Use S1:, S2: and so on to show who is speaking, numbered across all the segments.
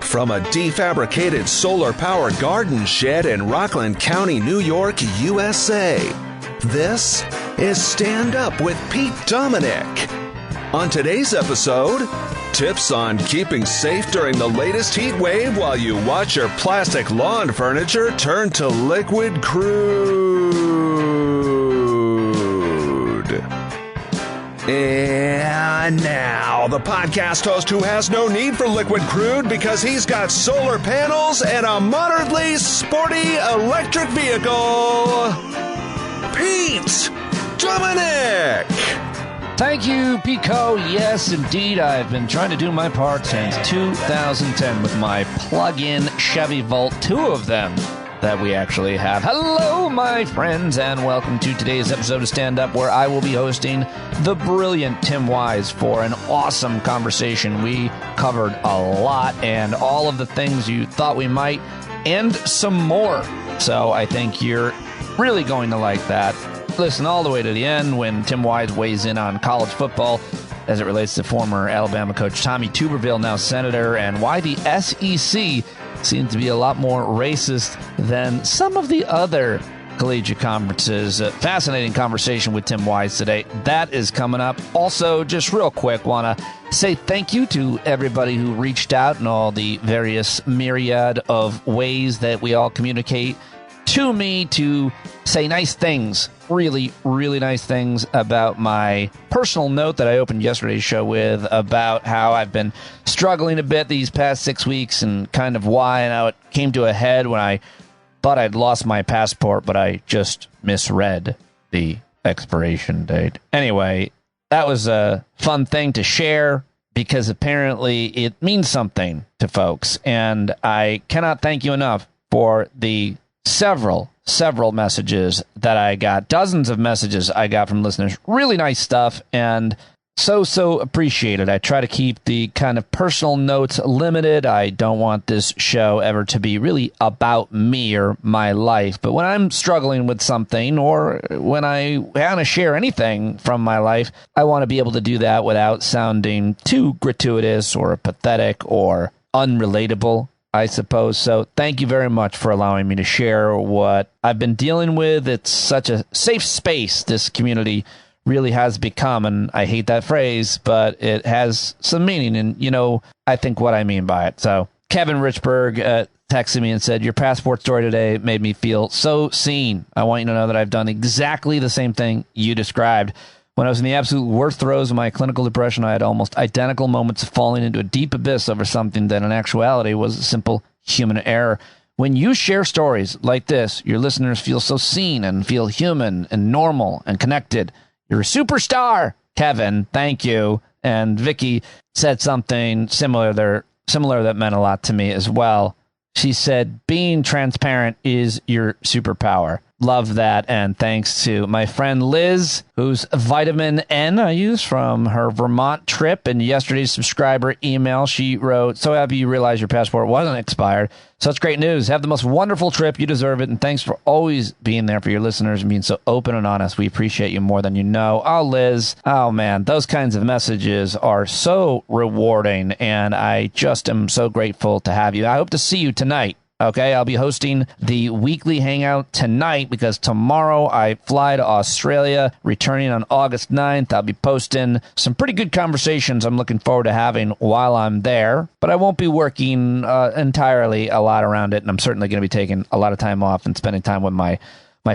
S1: from a defabricated solar-powered garden shed in Rockland County, New York, USA. This is Stand Up with Pete Dominic. On today's episode, tips on keeping safe during the latest heat wave while you watch your plastic lawn furniture turn to liquid crude. And now, the podcast host who has no need for liquid crude because he's got solar panels and a moderately sporty electric vehicle, Pete Dominic.
S2: Thank you, Pico. Yes, indeed, I've been trying to do my part since 2010 with my plug-in Chevy Volt, two of them that we actually have. Hello, my friends, and welcome to today's episode of Stand Up, where I will be hosting the brilliant Tim Wise for an awesome conversation. We covered a lot and all of the things you thought we might, and some more. So I think you're really going to like that. Listen all the way to the end when Tim Wise weighs in on college football as it relates to former Alabama coach Tommy Tuberville, now senator, and why the SEC seems to be a lot more racist than some of the other collegiate conferences. A fascinating conversation with Tim Wise today. That is coming up. Also, just real quick, want to say thank you to everybody who reached out in all the various myriad of ways that we all communicate to me to say nice things, really, really nice things about my personal note that I opened yesterday's show with about how I've been struggling a bit these past 6 weeks and kind of why and how it came to a head when I thought I'd lost my passport, but I just misread the expiration date. Anyway, that was a fun thing to share because apparently it means something to folks, and I cannot thank you enough for the several messages that I got, dozens of messages I got from listeners. Really nice stuff, and so appreciated. I try to keep the kind of personal notes limited. I don't want this show ever to be really about me or my life, but when I'm struggling with something or when I want to share anything from my life, I want to be able to do that without sounding too gratuitous or pathetic or unrelatable, I suppose. So thank you very much for allowing me to share what I've been dealing with. It's such a safe space, this community really has become, and I hate that phrase, but it has some meaning, and you know, I think what I mean by it. So Kevin Richburg texted me and said, your passport story today made me feel so seen. I want you to know that I've done exactly the same thing you described. When I was in the absolute worst throes of my clinical depression, I had almost identical moments of falling into a deep abyss over something that in actuality was a simple human error. When you share stories like this, your listeners feel so seen and feel human and normal and connected. You're a superstar, Kevin. Thank you. And Vicky said something similar that meant a lot to me as well. She said, being transparent is your superpower. Love that, and thanks to my friend Liz, whose vitamin N I used from her Vermont trip. In yesterday's subscriber email, she wrote, so happy you realized your passport wasn't expired. Such great news. Have the most wonderful trip. You deserve it, and thanks for always being there for your listeners and being so open and honest. We appreciate you more than you know. Oh, Liz. Oh, man, those kinds of messages are so rewarding, and I just am so grateful to have you. I hope to see you tonight. Okay, I'll be hosting the weekly hangout tonight because tomorrow I fly to Australia, returning on August 9th. I'll be posting some pretty good conversations I'm looking forward to having while I'm there, but I won't be working entirely a lot around it, and I'm certainly going to be taking a lot of time off and spending time with my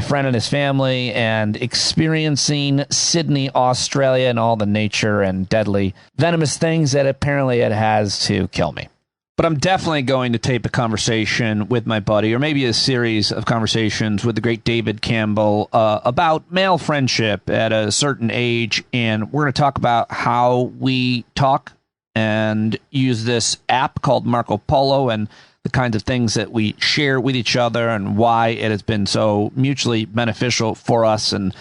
S2: friend and his family and experiencing Sydney, Australia, and all the nature and deadly venomous things that apparently it has to kill me. But I'm definitely going to tape a conversation with my buddy, or maybe a series of conversations with the great David Campbell about male friendship at a certain age. And we're going to talk about how we talk and use this app called Marco Polo and the kinds of things that we share with each other and why it has been so mutually beneficial for us. And, of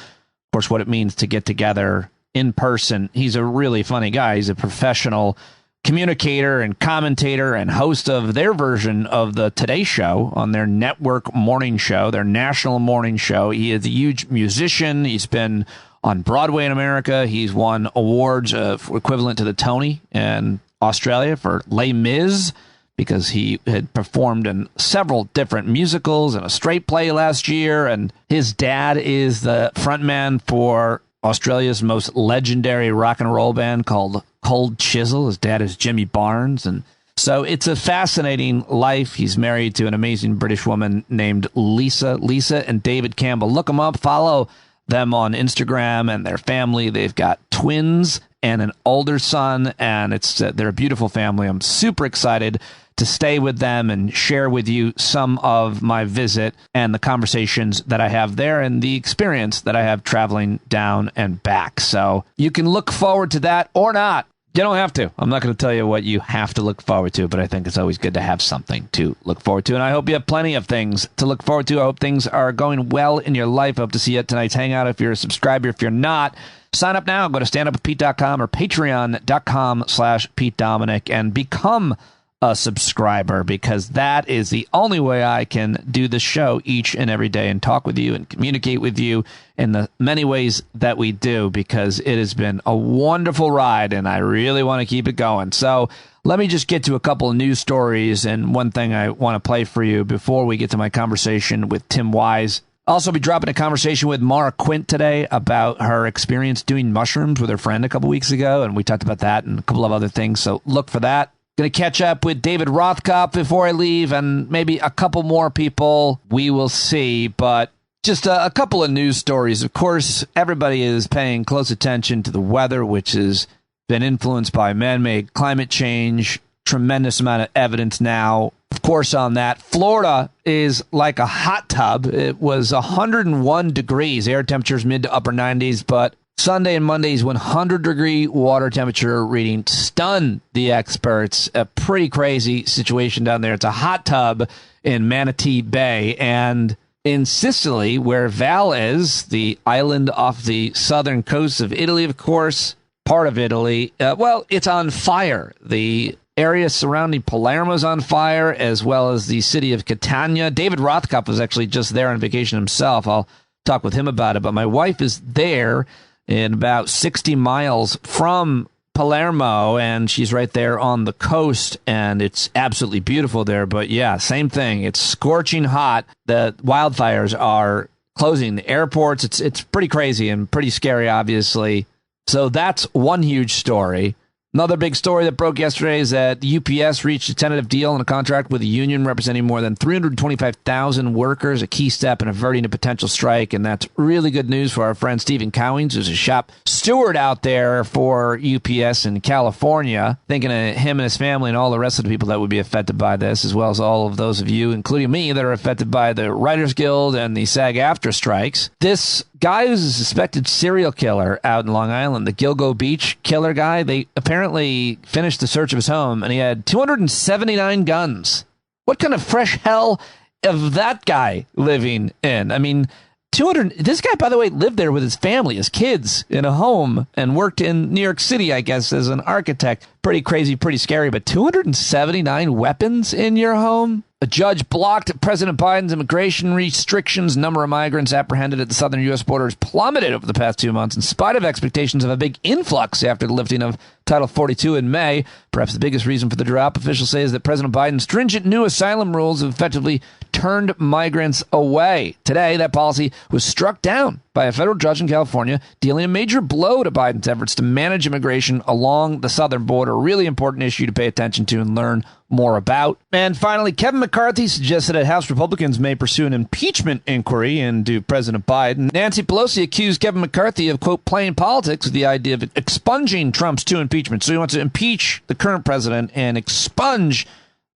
S2: course, what it means to get together in person. He's a really funny guy. He's a professional communicator and commentator and host of their version of the Today Show on their network morning show, their national morning show. He is a huge musician. He's been on Broadway in America. He's won awards equivalent to the Tony in Australia for Les Mis. because he had performed in several different musicals and a straight play last year. And his dad is the frontman for Australia's most legendary rock and roll band called Cold Chisel. His dad is Jimmy Barnes. And so it's a fascinating life. He's married to an amazing British woman named Lisa and David Campbell. Look them up. Follow them on Instagram and their family. They've got twins and an older son, and they're a beautiful family. I'm super excited to stay with them and share with you some of my visit and the conversations that I have there and the experience that I have traveling down and back. So you can look forward to that or not. You don't have to. I'm not going to tell you what you have to look forward to, but I think it's always good to have something to look forward to. And I hope you have plenty of things to look forward to. I hope things are going well in your life. I hope to see you at tonight's hangout. If you're a subscriber, if you're not, sign up now. Go to standupwithpete.com or patreon.com/Pete Dominic and become a subscriber, because that is the only way I can do the show each and every day and talk with you and communicate with you in the many ways that we do, because it has been a wonderful ride and I really want to keep it going. So let me just get to a couple of news stories and one thing I want to play for you before we get to my conversation with Tim Wise. I'll also be dropping a conversation with Mara Quint today about her experience doing mushrooms with her friend a couple weeks ago, and we talked about that and a couple of other things, so look for that. Going to catch up with David Rothkopf before I leave, and maybe a couple more people. We will see, but just a couple of news stories. Of course, everybody is paying close attention to the weather, which has been influenced by man-made climate change. Tremendous amount of evidence now, of course, on that. Florida is like a hot tub. It was 101 degrees, air temperatures mid to upper 90s, but Sunday and Monday's 100-degree water temperature reading stunned the experts. A pretty crazy situation down there. It's a hot tub in Manatee Bay. And in Sicily, where Val is, the island off the southern coast of Italy, of course, part of Italy, it's on fire. The area surrounding Palermo is on fire, as well as the city of Catania. David Rothkopf was actually just there on vacation himself. I'll talk with him about it. But my wife is there in about 60 miles from Palermo, and she's right there on the coast, and it's absolutely beautiful there. But yeah, same thing. It's scorching hot. The wildfires are closing the airports. It's pretty crazy and pretty scary, obviously. So that's one huge story. Another big story that broke yesterday is that UPS reached a tentative deal on a contract with a union representing more than 325,000 workers, a key step in averting a potential strike. And that's really good news for our friend Stephen Cowings, who's a shop steward out there for UPS in California. Thinking of him and his family and all the rest of the people that would be affected by this, as well as all of those of you, including me, that are affected by the Writers Guild and the SAG-AFTRA strikes. This guy who's a suspected serial killer out in Long Island, the Gilgo Beach killer guy, they apparently finished the search of his home, and he had 279 guns. What kind of fresh hell of that guy living in? I mean, this guy, by the way, lived there with his family, his kids, in a home, and worked in New York City, I guess, as an architect. Pretty crazy, pretty scary, but 279 weapons in your home? A judge blocked President Biden's immigration restrictions. Number of migrants apprehended at the southern U.S. border has plummeted over the past 2 months in spite of expectations of a big influx after the lifting of Title 42 in May. Perhaps the biggest reason for the drop, officials say, is that President Biden's stringent new asylum rules have effectively turned migrants away. Today, that policy was struck down by a federal judge in California, dealing a major blow to Biden's efforts to manage immigration along the southern border. A really important issue to pay attention to and learn more about. And finally, Kevin McCarthy suggested that House Republicans may pursue an impeachment inquiry into President Biden. Nancy Pelosi accused Kevin McCarthy of, quote, playing politics with the idea of expunging Trump's two impeachments. So he wants to impeach the current president and expunge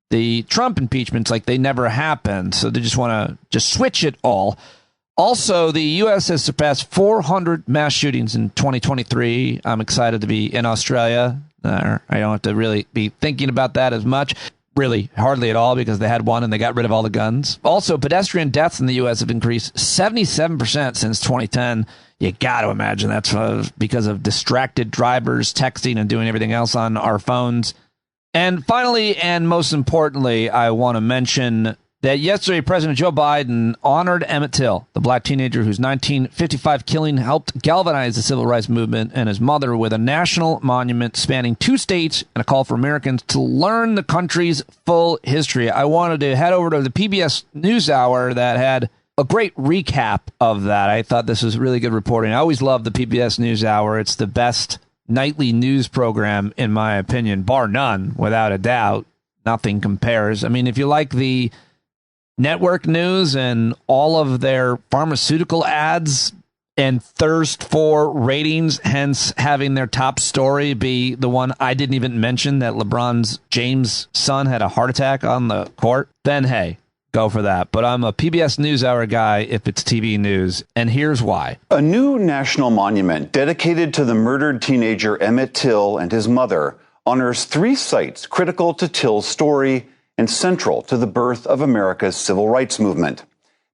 S2: the Trump impeachments like they never happened. So they just want to just switch it all. Also, the U.S. has surpassed 400 mass shootings in 2023. I'm excited to be in Australia. I don't have to really be thinking about that as much. Really, hardly at all, because they had one and they got rid of all the guns. Also, pedestrian deaths in the U.S. have increased 77% since 2010. You got to imagine that's because of distracted drivers texting and doing everything else on our phones. And finally, and most importantly, I want to mention that yesterday President Joe Biden honored Emmett Till, the black teenager whose 1955 killing helped galvanize the civil rights movement, and his mother with a national monument spanning 2 states and a call for Americans to learn the country's full history. I wanted to head over to the PBS NewsHour that had a great recap of that. I thought this was really good reporting. I always love the PBS NewsHour. It's the best nightly news program, in my opinion, bar none, without a doubt. Nothing compares. I mean, if you like the network news and all of their pharmaceutical ads and thirst for ratings, hence having their top story be the one I didn't even mention, that LeBron's James' son had a heart attack on the court, then hey, go for that. But I'm a PBS NewsHour guy if it's TV news, and here's why.
S3: A new national monument dedicated to the murdered teenager Emmett Till and his mother honors 3 sites critical to Till's story and central to the birth of America's civil rights movement.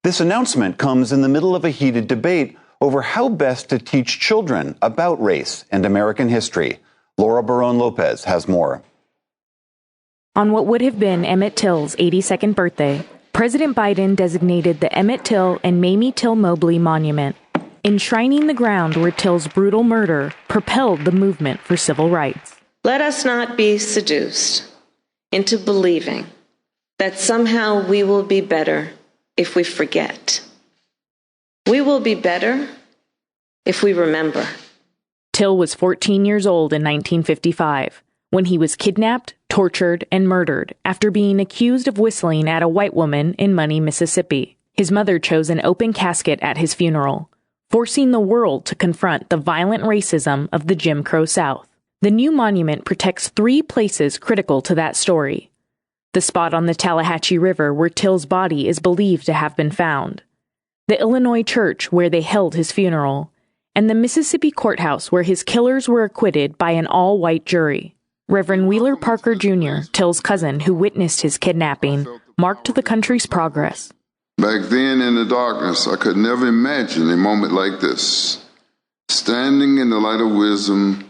S3: This announcement comes in the middle of a heated debate over how best to teach children about race and American history. Laura Barone-Lopez has more.
S4: On what would have been Emmett Till's 82nd birthday, President Biden designated the Emmett Till and Mamie Till Mobley Monument, enshrining the ground where Till's brutal murder propelled the movement for civil rights.
S5: Let us not be seduced into believing that somehow we will be better if we forget. We will be better if we remember.
S4: Till was 14 years old in 1955 when he was kidnapped, tortured, and murdered after being accused of whistling at a white woman in Money, Mississippi. His mother chose an open casket at his funeral, forcing the world to confront the violent racism of the Jim Crow South. The new monument protects 3 places critical to that story. The spot on the Tallahatchie River where Till's body is believed to have been found, the Illinois church where they held his funeral, and the Mississippi courthouse where his killers were acquitted by an all-white jury. Reverend Wheeler Parker Jr., Till's cousin who witnessed his kidnapping, marked the country's progress.
S6: Back then in the darkness, I could never imagine a moment like this. Standing in the light of wisdom,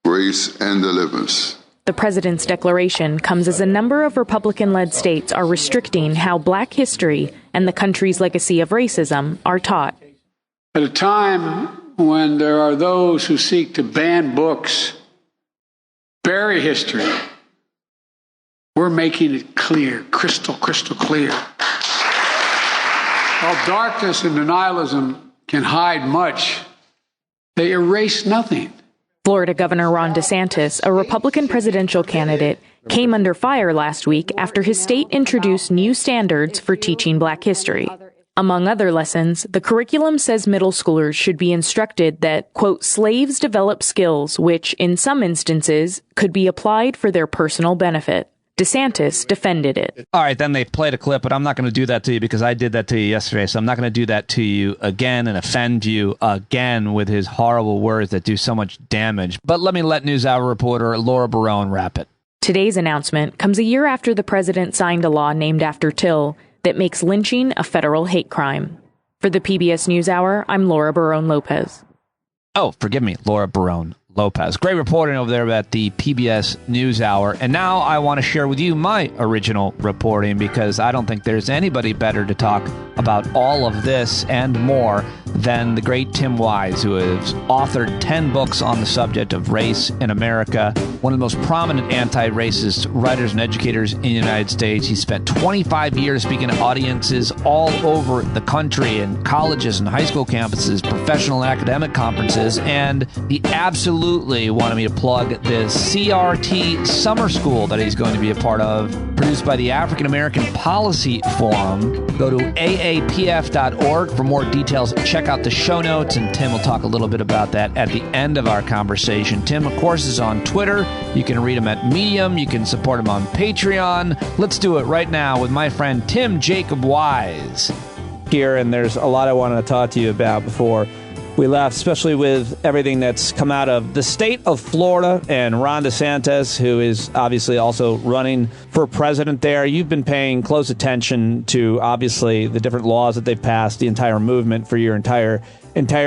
S6: grace, and deliverance.
S4: The president's declaration comes as a number of Republican-led states are restricting how black history and the country's legacy of racism are taught.
S7: At a time when there are those who seek to ban books, bury history, we're making it clear, crystal clear. While darkness and denialism can hide much, they erase nothing.
S4: Florida Governor Ron DeSantis, a Republican presidential candidate, came under fire last week after his state introduced new standards for teaching black history. Among other lessons, the curriculum says middle schoolers should be instructed that, quote, slaves develop skills which, in some instances, could be applied for their personal benefit. DeSantis defended it.
S2: All right, then they played a clip, but I'm not going to do that to you because I did that to you yesterday, so I'm not going to do that to you again and offend you again with his horrible words that do so much damage. But let NewsHour reporter Laura Barone wrap it.
S4: Today's announcement comes a year after the president signed a law named after Till that makes lynching a federal hate crime. For the PBS NewsHour, I'm Laura Barone-Lopez.
S2: Oh, forgive me, Laura Barone-Lopez. Great reporting over there at the PBS NewsHour. And now I want to share with you my original reporting because I don't think there's anybody better to talk about all of this and more than the great Tim Wise, who has authored 10 books on the subject of race in America, one of the most prominent anti-racist writers and educators in the United States. He spent 25 years speaking to audiences all over the country in colleges and high school campuses, professional and academic conferences, and he absolutely wanted me to plug this CRT Summer School that he's going to be a part of, produced by the African American Policy Forum. Go to aapf.org for more details. Check out the show notes, and Tim will talk a little bit about that at the end of our conversation. Tim, of course, is on Twitter. You can read him at Medium. You can support him on Patreon. Let's do it right now with my friend Tim Jacob Wise.
S8: Here, and there's a lot I wanted to talk to you about before we left, especially with everything that's come out of the state of Florida and Ron DeSantis, who is obviously also running for president there. You've been paying close attention to, obviously, the different laws that they've passed, the entire movement for your entire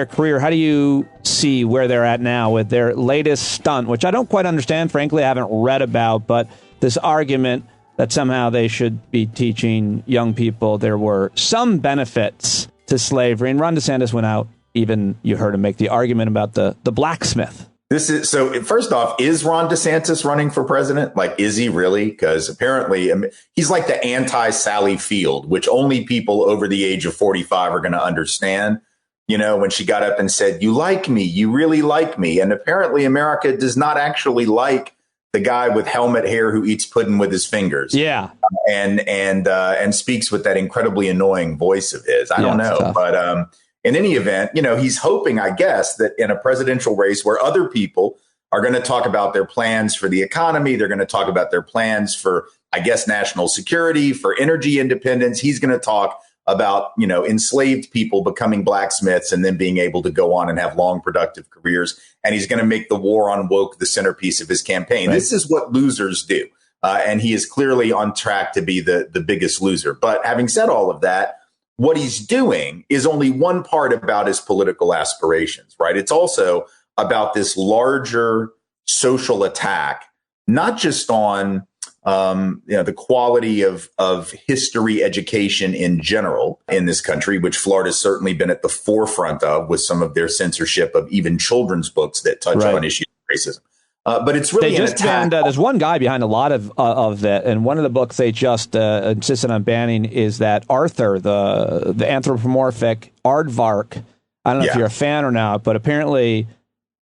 S8: career. How do you see where they're at now with their latest stunt, which I don't quite understand, frankly, I haven't read about, but this argument that somehow they should be teaching young people there were some benefits to slavery. And Ron DeSantis went out, even you heard him make the argument about the blacksmith.
S9: So first off, is Ron DeSantis running for president? Like, is he really? Because apparently he's like the anti-Sally Field, which only people over the age of 45 are going to understand. You know, when she got up and said, "You like me, you really like me." And apparently America does not actually like the guy with helmet hair who eats pudding with his fingers.
S8: Yeah.
S9: And speaks with that incredibly annoying voice of his. I don't know. But in any event, you know, he's hoping, I guess, that in a presidential race where other people are going to talk about their plans for the economy, they're going to talk about their plans for, I guess, national security, for energy independence. He's going to talk about, you know, enslaved people becoming blacksmiths and then being able to go on and have long, productive careers. And he's going to make the war on woke the centerpiece of his campaign. Right. This is what losers do. And he is clearly on track to be the biggest loser. But having said all of that, what he's doing is only one part about his political aspirations, right? It's also about this larger social attack, not just on the quality of history education in general in this country, which Florida's certainly been at the forefront of with some of their censorship of even children's books that touch on issues of racism. But it's really an attack.
S8: There's one guy behind a lot of that, and one of the books they just insisted on banning is that Arthur, the anthropomorphic aardvark. I don't know if you're a fan or not, but apparently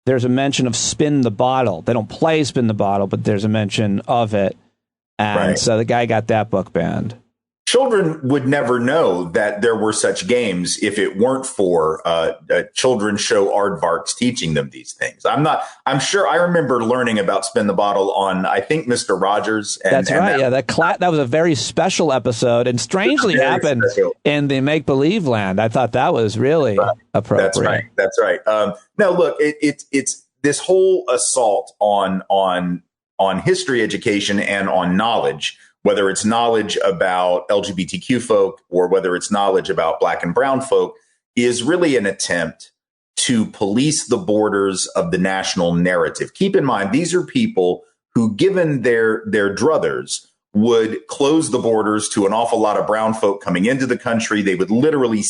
S8: there's a mention of Spin the Bottle. They don't play Spin the Bottle, but there's a mention of it, and so the guy got that book banned.
S9: Children would never know that there were such games if it weren't for children's show aardvarks teaching them these things. I'm sure I remember learning about Spin the Bottle on, I think, Mr. Rogers.
S8: That's right. That was a very special episode and strangely happened in the make-believe land. I thought that was really appropriate.
S9: That's right. No, look, it's this whole assault on history education and on knowledge, whether it's knowledge about LGBTQ folk or whether it's knowledge about Black and brown folk, is really an attempt to police the borders of the national narrative. Keep in mind, these are people who, given their druthers, would close the borders to an awful lot of brown folk coming into the country. They would literally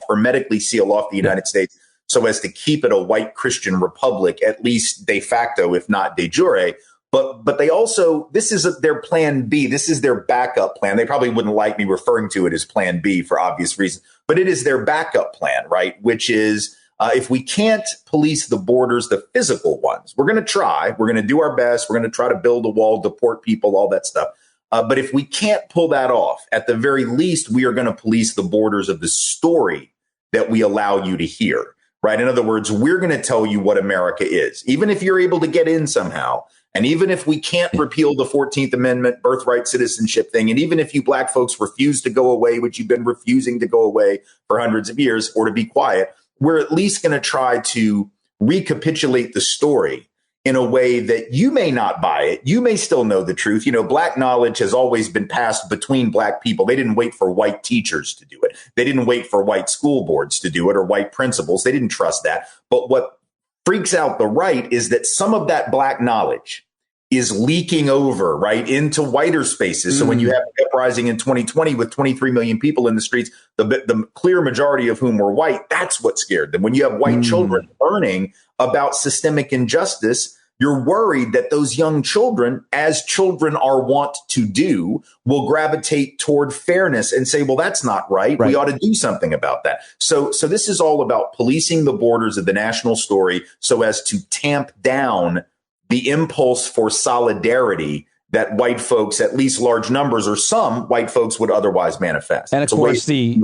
S9: hermetically seal off the United States so as to keep it a white Christian republic, at least de facto, if not de jure. But they also, this is their plan B. This is their backup plan. They probably wouldn't like me referring to it as plan B for obvious reasons, but it is their backup plan, right? Which is if we can't police the borders, the physical ones, we're going to try. We're going to do our best. We're going to try to build a wall, deport people, all that stuff. But if we can't pull that off, at the very least, we are going to police the borders of the story that we allow you to hear, right? In other words, we're going to tell you what America is, even if you're able to get in somehow. And even if we can't repeal the 14th Amendment birthright citizenship thing, and even if you Black folks refuse to go away, which you've been refusing to go away for hundreds of years, or to be quiet, we're at least going to try to recapitulate the story in a way that you may not buy it. You may still know the truth. You know, Black knowledge has always been passed between Black people. They didn't wait for white teachers to do it. They didn't wait for white school boards to do it or white principals. They didn't trust that. But what freaks out the right is that some of that Black knowledge is leaking over right into whiter spaces. So when you have the uprising in 2020 with 23 million people in the streets, the clear majority of whom were white, that's what scared them. When you have white children learning about systemic injustice, you're worried that those young children, as children are wont to do, will gravitate toward fairness and say, well, that's not right. We ought to do something about that. So this is all about policing the borders of the national story so as to tamp down the impulse for solidarity that white folks, at least large numbers or some white folks, would otherwise manifest.
S8: And of course, the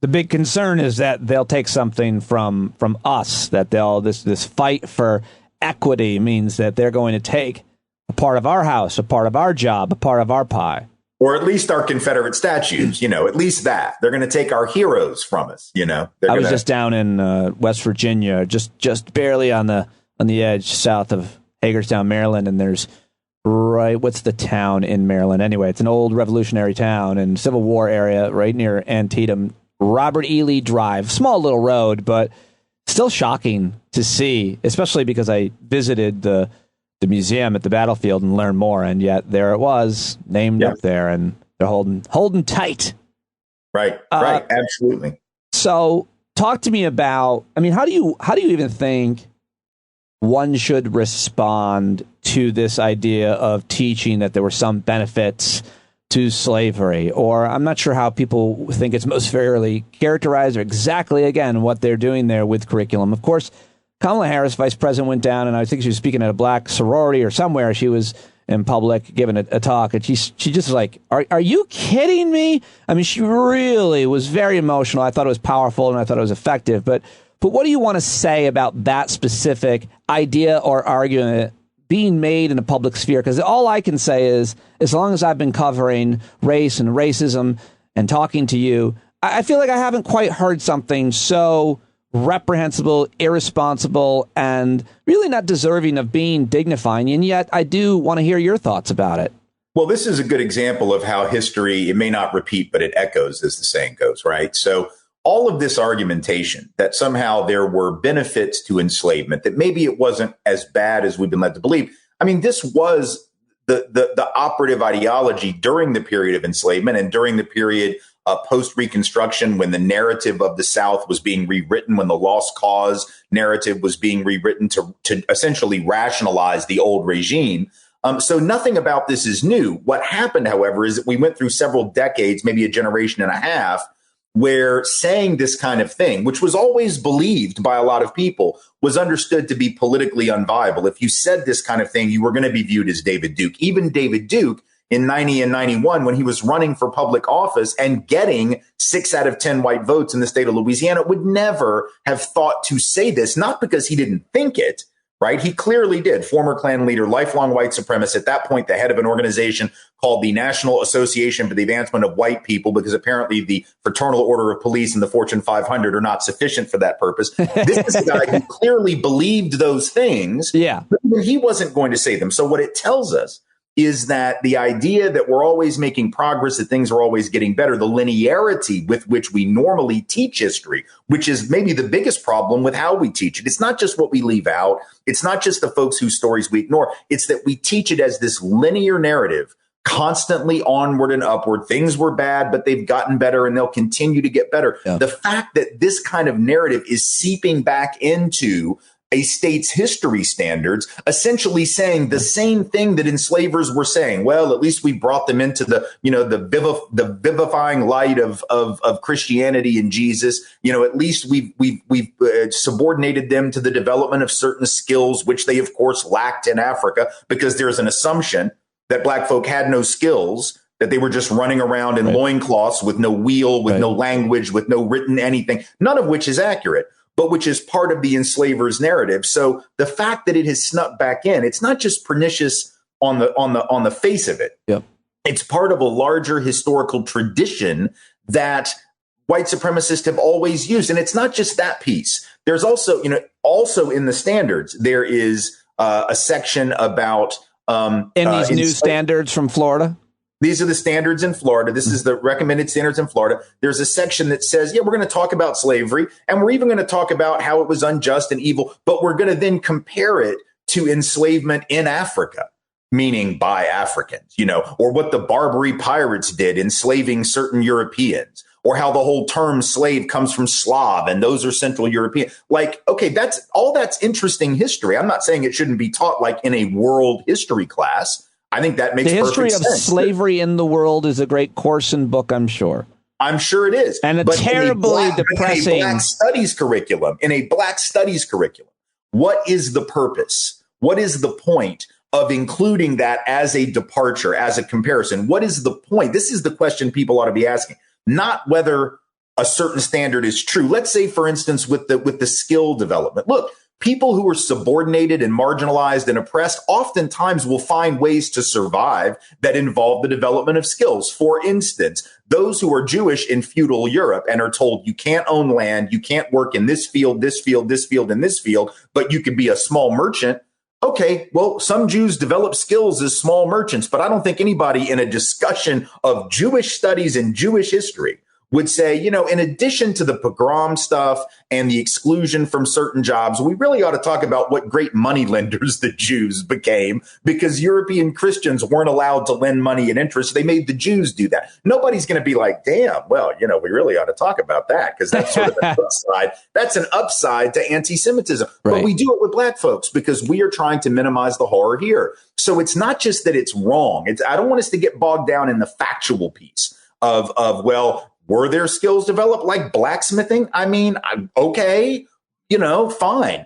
S8: big concern is that they'll take something from us, that they'll this fight for equity means that they're going to take a part of our house, a part of our job, a part of our pie.
S9: Or at least our Confederate statues, you know, at least that. They're going to take our heroes from us, you know.
S8: I was just down in West Virginia, just barely on the edge south of Hagerstown, Maryland, and there's what's the town in Maryland? Anyway, it's an old revolutionary town and Civil War area right near Antietam. Robert E. Lee Drive, small little road, but still shocking to see, especially because I visited the the museum at the battlefield and learn more. And yet there it was, named up there, and they're holding tight.
S9: Right. Absolutely.
S8: So talk to me about, I mean, how do you even think one should respond to this idea of teaching that there were some benefits to slavery? Or I'm not sure how people think it's most fairly characterized or exactly, again, what they're doing there with curriculum. Of course, Kamala Harris, vice president, went down, and I think she was speaking at a black sorority or somewhere. She was in public giving a talk, and she just was like, are you kidding me? I mean, she really was very emotional. I thought it was powerful, and I thought it was effective. But what do you want to say about that specific idea or argument being made in the public sphere? Because all I can say is, as long as I've been covering race and racism and talking to you, I feel like I haven't quite heard something so reprehensible, irresponsible, and really not deserving of being dignifying. And yet I do want to hear your thoughts about it.
S9: Well, this is a good example of how history, it may not repeat, but it echoes, as the saying goes, right? So all of this argumentation that somehow there were benefits to enslavement, that maybe it wasn't as bad as we've been led to believe. I mean, this was the operative ideology during the period of enslavement and during the period post-Reconstruction, when the narrative of the South was being rewritten, when the lost cause narrative was being rewritten to essentially rationalize the old regime. So nothing about this is new. What happened, however, is that we went through several decades, maybe a generation and a half, where saying this kind of thing, which was always believed by a lot of people, was understood to be politically unviable. If you said this kind of thing, you were going to be viewed as David Duke. Even David Duke, in 90 and 91, when he was running for public office and getting 6 out of 10 white votes in the state of Louisiana, would never have thought to say this, not because he didn't think it, right? He clearly did. Former Klan leader, lifelong white supremacist, at that point, the head of an organization called the National Association for the Advancement of White People, because apparently the Fraternal Order of Police and the Fortune 500 are not sufficient for that purpose. This is a guy who clearly believed those things, but he wasn't going to say them. So what it tells us is that the idea that we're always making progress, that things are always getting better, the linearity with which we normally teach history, which is maybe the biggest problem with how we teach it. It's not just what we leave out. It's not just the folks whose stories we ignore. It's that we teach it as this linear narrative, constantly onward and upward. Things were bad, but they've gotten better and they'll continue to get better. Yeah. The fact that this kind of narrative is seeping back into a state's history standards, essentially saying the same thing that enslavers were saying. Well, at least we brought them into the vivifying light of Christianity and Jesus. At least we've subordinated them to the development of certain skills, which they of course lacked in Africa, because there's an assumption that black folk had no skills, that they were just running around in loincloths with no wheel, with no language, with no written anything, none of which is accurate, but which is part of the enslaver's narrative. So the fact that it has snuck back in, it's not just pernicious on the face of it. Yep. It's part of a larger historical tradition that white supremacists have always used. And it's not just that piece. There's also, also in the standards, there is a section about
S8: these new standards from Florida.
S9: These are the standards in Florida. This is the recommended standards in Florida. There's a section that says, we're going to talk about slavery, and we're even going to talk about how it was unjust and evil, but we're going to then compare it to enslavement in Africa, meaning by Africans, or what the Barbary pirates did, enslaving certain Europeans, or how the whole term slave comes from Slav, and those are Central European. That's interesting history. I'm not saying it shouldn't be taught like in a world history class. I think that makes perfect sense. The history of
S8: slavery in the world is a great course and book, I'm sure.
S9: I'm sure it is.
S8: And terribly depressing.
S9: In a Black studies curriculum, what is the purpose? What is the point of including that as a departure, as a comparison? What is the point? This is the question people ought to be asking, not whether a certain standard is true. Let's say, for instance, with the skill development. Look, people who are subordinated and marginalized and oppressed oftentimes will find ways to survive that involve the development of skills. For instance, those who are Jewish in feudal Europe and are told you can't own land, you can't work in this field, this field, this field, and this field, but you can be a small merchant. Okay, well, some Jews develop skills as small merchants, but I don't think anybody in a discussion of Jewish studies and Jewish history would say, in addition to the pogrom stuff and the exclusion from certain jobs, we really ought to talk about what great money lenders the Jews became, because European Christians weren't allowed to lend money at interest. They made the Jews do that. Nobody's going to be like, damn, well, we really ought to talk about that, because that's sort of an upside. That's an upside to anti-Semitism. Right. But we do it with black folks because we are trying to minimize the horror here. So it's not just that it's wrong. I don't want us to get bogged down in the factual piece of well, were there skills developed like blacksmithing? I mean, okay, fine.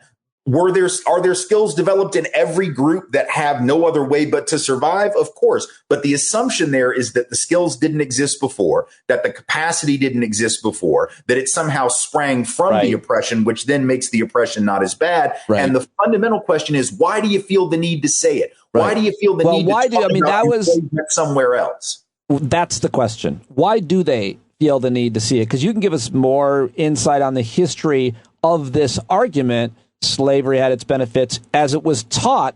S9: Are there skills developed in every group that have no other way but to survive? Of course. But the assumption there is that the skills didn't exist before, that the capacity didn't exist before, that it somehow sprang from the oppression, which then makes the oppression not as bad. Right. And the fundamental question is, why do you feel the need to say it? Right. Why do you feel the need to talk about enslavement somewhere else?
S8: That's the question. Why do they feel the need to see it? Because you can give us more insight on the history of this argument. Slavery had its benefits as it was taught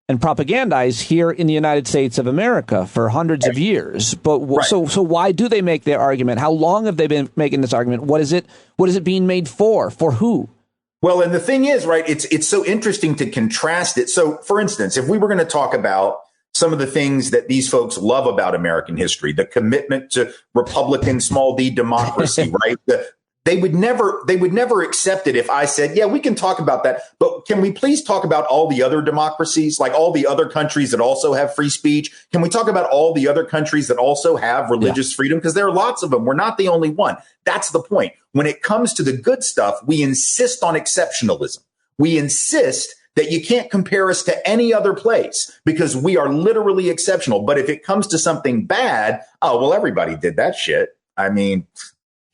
S8: and propagandized here in the United States of America for hundreds of years. But so why do they make their argument? How long have they been making this argument? What is it being made for? For who?
S9: Well, and the thing is, right, it's so interesting to contrast it. So, for instance, if we were going to talk about some of the things that these folks love about American history, the commitment to Republican small d democracy, right? They would never accept it if I said, yeah, we can talk about that, but can we please talk about all the other democracies, like all the other countries that also have free speech? Can we talk about all the other countries that also have religious freedom? Because there are lots of them. We're not the only one. That's the point. When it comes to the good stuff, we insist on exceptionalism. We insist that you can't compare us to any other place because we are literally exceptional. But if it comes to something bad, oh, well, everybody did that shit. I mean,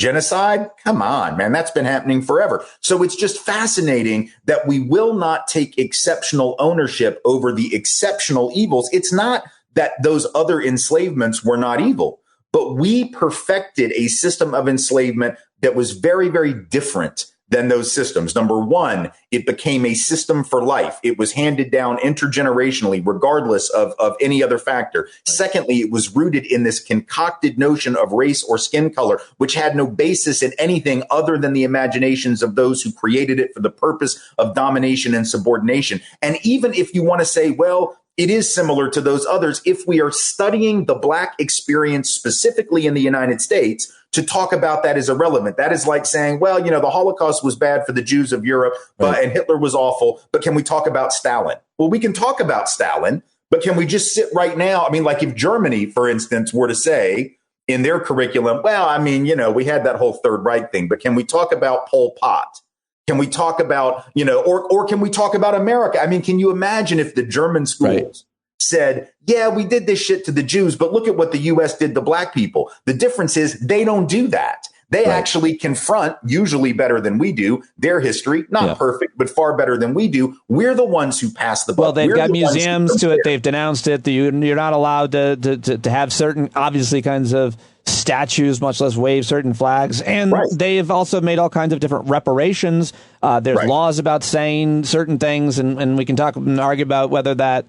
S9: genocide? Come on, man. That's been happening forever. So it's just fascinating that we will not take exceptional ownership over the exceptional evils. It's not that those other enslavements were not evil, but we perfected a system of enslavement that was very, very different than those systems. Number one, it became a system for life. It was handed down intergenerationally, regardless of any other factor. Secondly, it was rooted in this concocted notion of race or skin color, which had no basis in anything other than the imaginations of those who created it for the purpose of domination and subordination. And even if you want to say, well, it is similar to those others, if we are studying the Black experience specifically in the United States, to talk about that is irrelevant. That is like saying, well, the Holocaust was bad for the Jews of Europe, and Hitler was awful, but can we talk about Stalin? Well, we can talk about Stalin, but can we just sit right now? I mean, like if Germany, for instance, were to say in their curriculum, well, I mean, we had that whole Third Reich thing, but can we talk about Pol Pot? Can we talk about, or can we talk about America? I mean, can you imagine if the German schools said, yeah, we did this shit to the Jews, but look at what the U.S. did to black people. The difference is they don't do that. They actually confront, usually better than we do, their history. Not perfect, but far better than we do. We're the ones who pass the buck.
S8: Well, they've got museums to it. They've denounced it. You're not allowed to have certain, obviously, kinds of statues, much less wave certain flags. And they've also made all kinds of different reparations. There's laws about saying certain things, and we can talk and argue about whether that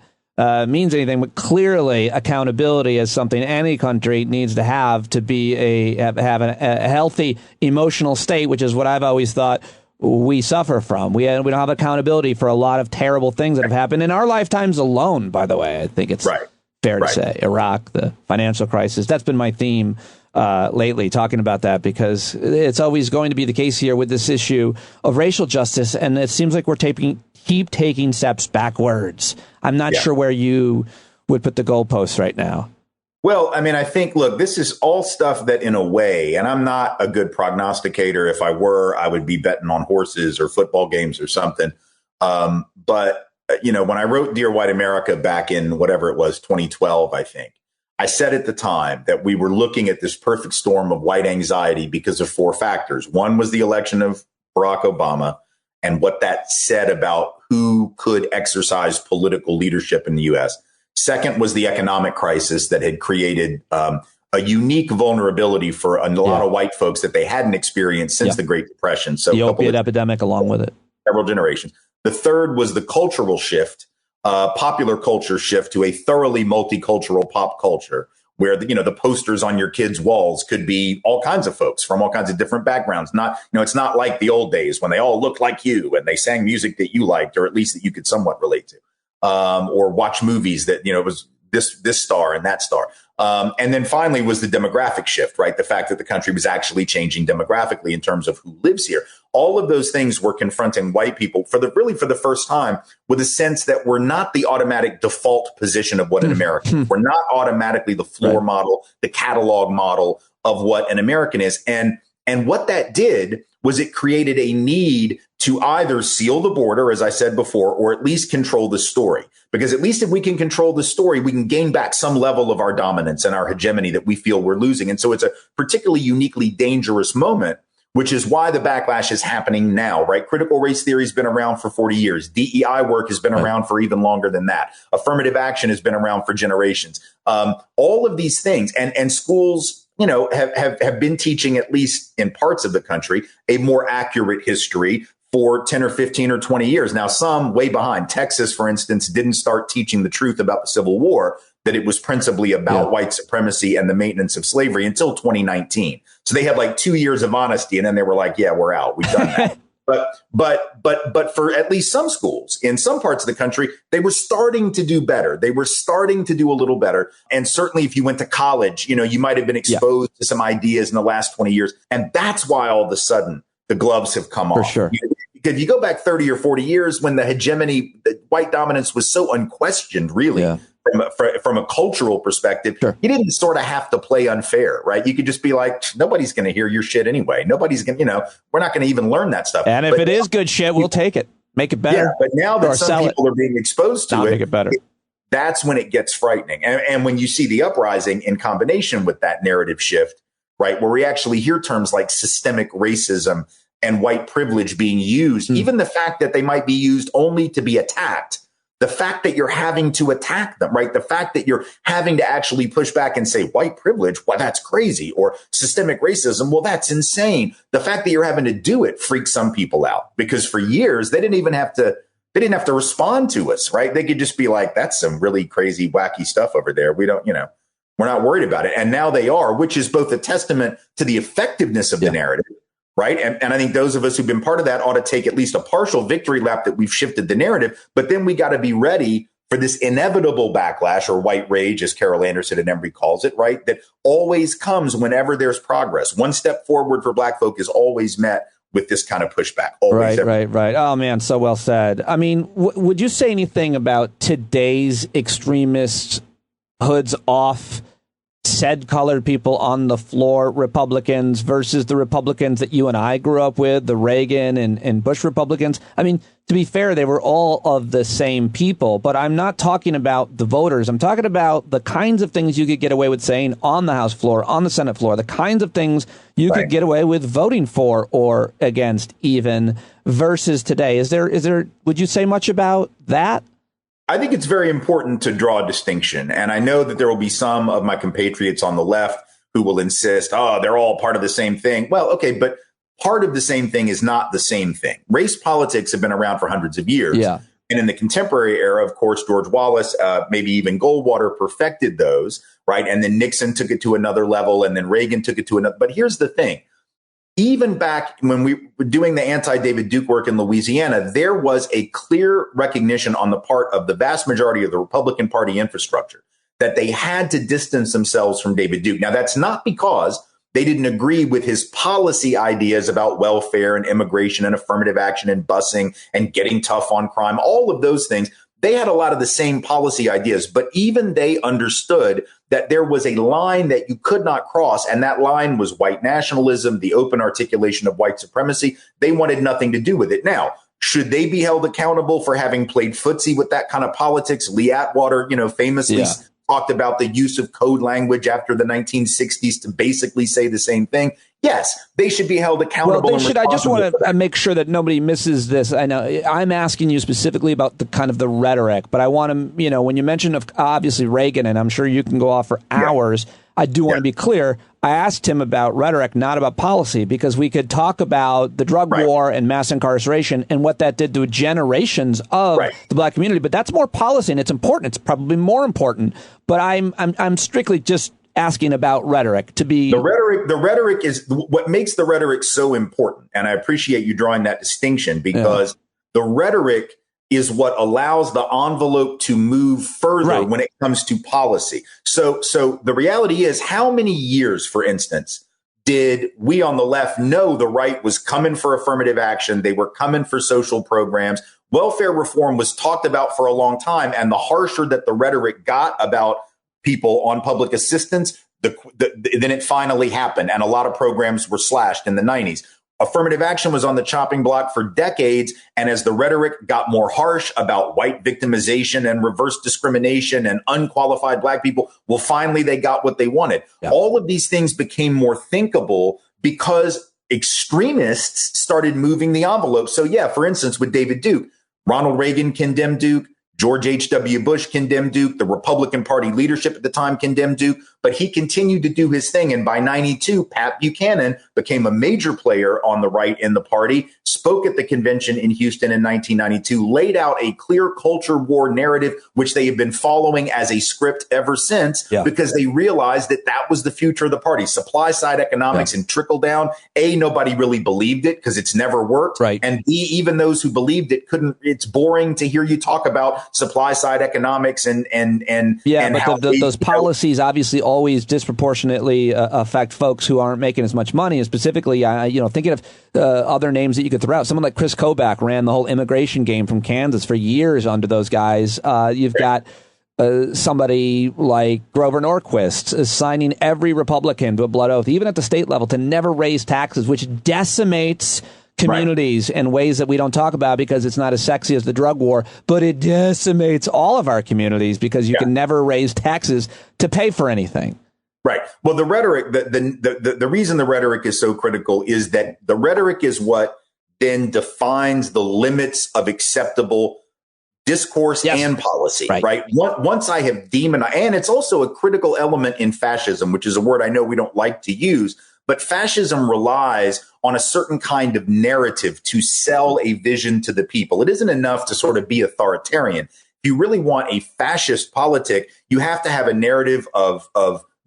S8: means anything, but clearly accountability is something any country needs to have to be have a healthy emotional state, which is what I've always thought we suffer from. We don't have accountability for a lot of terrible things that have happened in our lifetimes alone, by the way. I think it's fair to say. Iraq, the financial crisis, that's been my theme lately, talking about that, because it's always going to be the case here with this issue of racial justice, and it seems like we're keep taking steps backwards. I'm not sure where you would put the goalposts right now.
S9: Well, I mean, I think, look, this is all stuff that in a way, and I'm not a good prognosticator. If I were, I would be betting on horses or football games or something. But, when I wrote Dear White America back in whatever it was, 2012, I think, I said at the time that we were looking at this perfect storm of white anxiety because of four factors. One was the election of Barack Obama and what that said about who could exercise political leadership in the U.S. Second was the economic crisis that had created a unique vulnerability for a lot of white folks that they hadn't experienced since the Great Depression. So
S8: the opiate epidemic along with it.
S9: Several generations. The third was the cultural shift, popular culture shift to a thoroughly multicultural pop culture, where the posters on your kids' walls could be all kinds of folks from all kinds of different backgrounds. Not, it's not like the old days when they all looked like you and they sang music that you liked, or at least that you could somewhat relate to, or watch movies that, it was this star and that star. And then finally was the demographic shift, right? The fact that the country was actually changing demographically in terms of who lives here. All of those things were confronting white people for the first time with a sense that we're not the automatic default position of what an American is. We're not automatically the floor model, the catalog model of what an American is. And what that did was it created a need to either seal the border, as I said before, or at least control the story. Because at least if we can control the story, we can gain back some level of our dominance and our hegemony that we feel we're losing. And so it's a particularly uniquely dangerous moment, which is why the backlash is happening now, right? Critical race theory has been around for 40 years. DEI work has been around for even longer than that. Affirmative action has been around for generations. All of these things and schools, have been teaching, at least in parts of the country, a more accurate history for 10 or 15 or 20 years. Now, some way behind. Texas, for instance, didn't start teaching the truth about the Civil War, that it was principally about white supremacy and the maintenance of slavery until 2019. So they had like 2 years of honesty, and then they were like, yeah, we're out. We've done that. But for at least some schools in some parts of the country, they were starting to do better. They were starting to do a little better. And certainly if you went to college, you might have been exposed to some ideas in the last 20 years. And that's why all of a sudden the gloves have come off.
S8: For sure.
S9: If you go back 30 or 40 years when the hegemony, the white dominance was so unquestioned, really, from a cultural perspective, you didn't sort of have to play unfair, right? You could just be like, nobody's going to hear your shit anyway. Nobody's going to, we're not going to even learn that stuff.
S8: And if it is good shit, we'll take it. Make it better.
S9: Yeah, but now that some people are being exposed to it,
S8: make it better.
S9: That's when it gets frightening. And when you see the uprising in combination with that narrative shift, right, where we actually hear terms like systemic racism and white privilege being used, even the fact that they might be used only to be attacked, the fact that you're having to attack them, right? The fact that you're having to actually push back and say white privilege, well, that's crazy, or systemic racism, well, that's insane. The fact that you're having to do it freaks some people out, because for years they didn't have to respond to us, right? They could just be like, that's some really crazy, wacky stuff over there. We don't, we're not worried about it. And now they are, which is both a testament to the effectiveness of the narrative, right? And I think those of us who've been part of that ought to take at least a partial victory lap that we've shifted the narrative. But then we got to be ready for this inevitable backlash, or white rage, as Carol Anderson and Embry calls it, right? That always comes whenever there's progress. One step forward for black folk is always met with this kind of pushback. Always.
S8: Right. Oh, man, so well said. I mean, would you say anything about today's extremists, hoods off, said colored people on the floor Republicans versus the Republicans that you and I grew up with, the Reagan and Bush Republicans? I mean, to be fair, they were all of the same people, but I'm not talking about the voters. I'm talking about the kinds of things you could get away with saying on the House floor, on the Senate floor, the kinds of things you could get away with voting for or against even, versus today. Is there, would you say much about that?
S9: I think it's very important to draw a distinction. And I know that there will be some of my compatriots on the left who will insist, oh, they're all part of the same thing. Well, okay, but part of the same thing is not the same thing. Race politics have been around for hundreds of years. Yeah. And in the contemporary era, of course, George Wallace, maybe even Goldwater perfected those, right? And then Nixon took it to another level, and then Reagan took it to another. But here's the thing. Even back when we were doing the anti-David Duke work in Louisiana, there was a clear recognition on the part of the vast majority of the Republican Party infrastructure that they had to distance themselves from David Duke. Now, that's not because they didn't agree with his policy ideas about welfare and immigration and affirmative action and busing and getting tough on crime, all of those things. They had a lot of the same policy ideas, but even they understood that there was a line that you could not cross, and that line was white nationalism, the open articulation of white supremacy. They wanted nothing to do with it. Now, should they be held accountable for having played footsie with that kind of politics? Lee Atwater, famously talked about the use of code language after the 1960s to basically say the same thing. Yes, they should be held accountable.
S8: Well, they should. I just want to make sure that nobody misses this. I know I'm asking you specifically about the kind of the rhetoric, but I want to, when you mention of obviously Reagan, and I'm sure you can go off for hours. I do want to be clear. I asked him about rhetoric, not about policy, because we could talk about the drug war and mass incarceration and what that did to generations of the black community. But that's more policy, and it's important. It's probably more important. But I'm strictly just asking about rhetoric to be
S9: the rhetoric is what makes the rhetoric so important. And I appreciate you drawing that distinction, because the rhetoric is what allows the envelope to move further when it comes to policy. So the reality is, how many years, for instance, did we on the left know the right was coming for affirmative action? They were coming for social programs. Welfare reform was talked about for a long time. And the harsher that the rhetoric got about people on public assistance, then it finally happened. And a lot of programs were slashed in the 90s. Affirmative action was on the chopping block for decades. And as the rhetoric got more harsh about white victimization and reverse discrimination and unqualified black people, well, finally, they got what they wanted. Yeah. All of these things became more thinkable because extremists started moving the envelope. So, yeah, for instance, with David Duke, Ronald Reagan condemned Duke. George H.W. Bush condemned Duke. The Republican Party leadership at the time condemned Duke, but he continued to do his thing. And by 92, Pat Buchanan became a major player on the right in the party, spoke at the convention in Houston in 1992, laid out a clear culture war narrative, which they have been following as a script ever since, because they realized that that was the future of the party. Supply side economics and trickle down. A, nobody really believed it because it's never worked. And B, even those who believed it couldn't. It's boring to hear you talk about supply side economics and
S8: but those policies obviously always disproportionately affect folks who aren't making as much money. And specifically, thinking of other names that you could throw out, someone like Chris Kobach ran the whole immigration game from Kansas for years under those guys. You've got somebody like Grover Norquist signing every Republican to a blood oath, even at the state level, to never raise taxes, which decimates communities in ways that we don't talk about because it's not as sexy as the drug war, but it decimates all of our communities because you can never raise taxes to pay for anything.
S9: Right. Well, the rhetoric, the reason the rhetoric is so critical is that the rhetoric is what then defines the limits of acceptable discourse and policy, right? Once I have demonized, and it's also a critical element in fascism, which is a word I know we don't like to use, but fascism relies on a certain kind of narrative to sell a vision to the people. It isn't enough to sort of be authoritarian. If you really want a fascist politic, you have to have a narrative of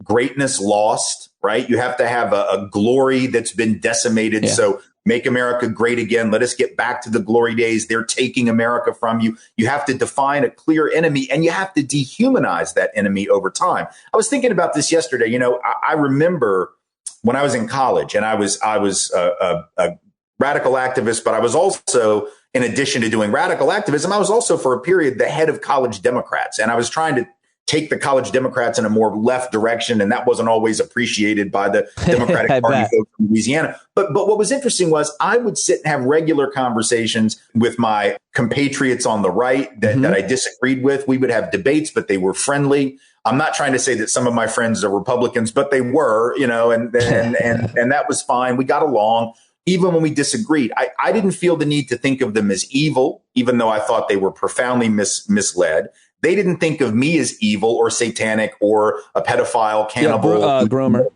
S9: greatness lost, right? You have to have a glory that's been decimated. So make America great again. Let us get back to the glory days. They're taking America from you. You have to define a clear enemy, and you have to dehumanize that enemy over time. I was thinking about this yesterday. I remember when I was in college, and I was a radical activist, but I was also, in addition to doing radical activism, I was also for a period the head of college Democrats. And I was trying to take the college Democrats in a more left direction. And that wasn't always appreciated by the Democratic Party folks in Louisiana. But what was interesting was I would sit and have regular conversations with my compatriots on the right that I disagreed with. We would have debates, but they were friendly. I'm not trying to say that some of my friends are Republicans, but they were, and that was fine. We got along. Even when we disagreed, I didn't feel the need to think of them as evil, even though I thought they were profoundly misled. They didn't think of me as evil or satanic or a pedophile, cannibal,
S8: groomer.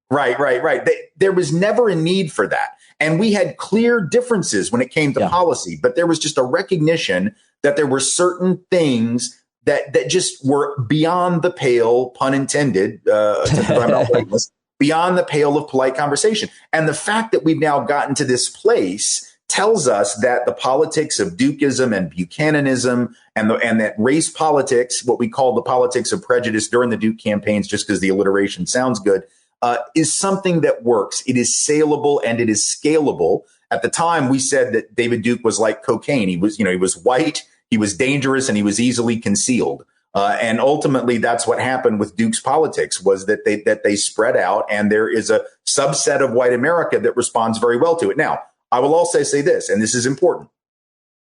S9: Right. There was never a need for that. And we had clear differences when it came to policy, but there was just a recognition that there were certain things that just were beyond the pale, pun intended, beyond the pale of polite conversation. And the fact that we've now gotten to this place tells us that the politics of Dukism and Buchananism and that race politics, what we call the politics of prejudice during the Duke campaigns, just because the alliteration sounds good, is something that works. It is saleable and it is scalable. At the time, we said that David Duke was like cocaine. He was white, he was dangerous, and he was easily concealed. And ultimately, that's what happened with Duke's politics, was that they spread out, and there is a subset of white America that responds very well to it. Now, I will also say this, and this is important.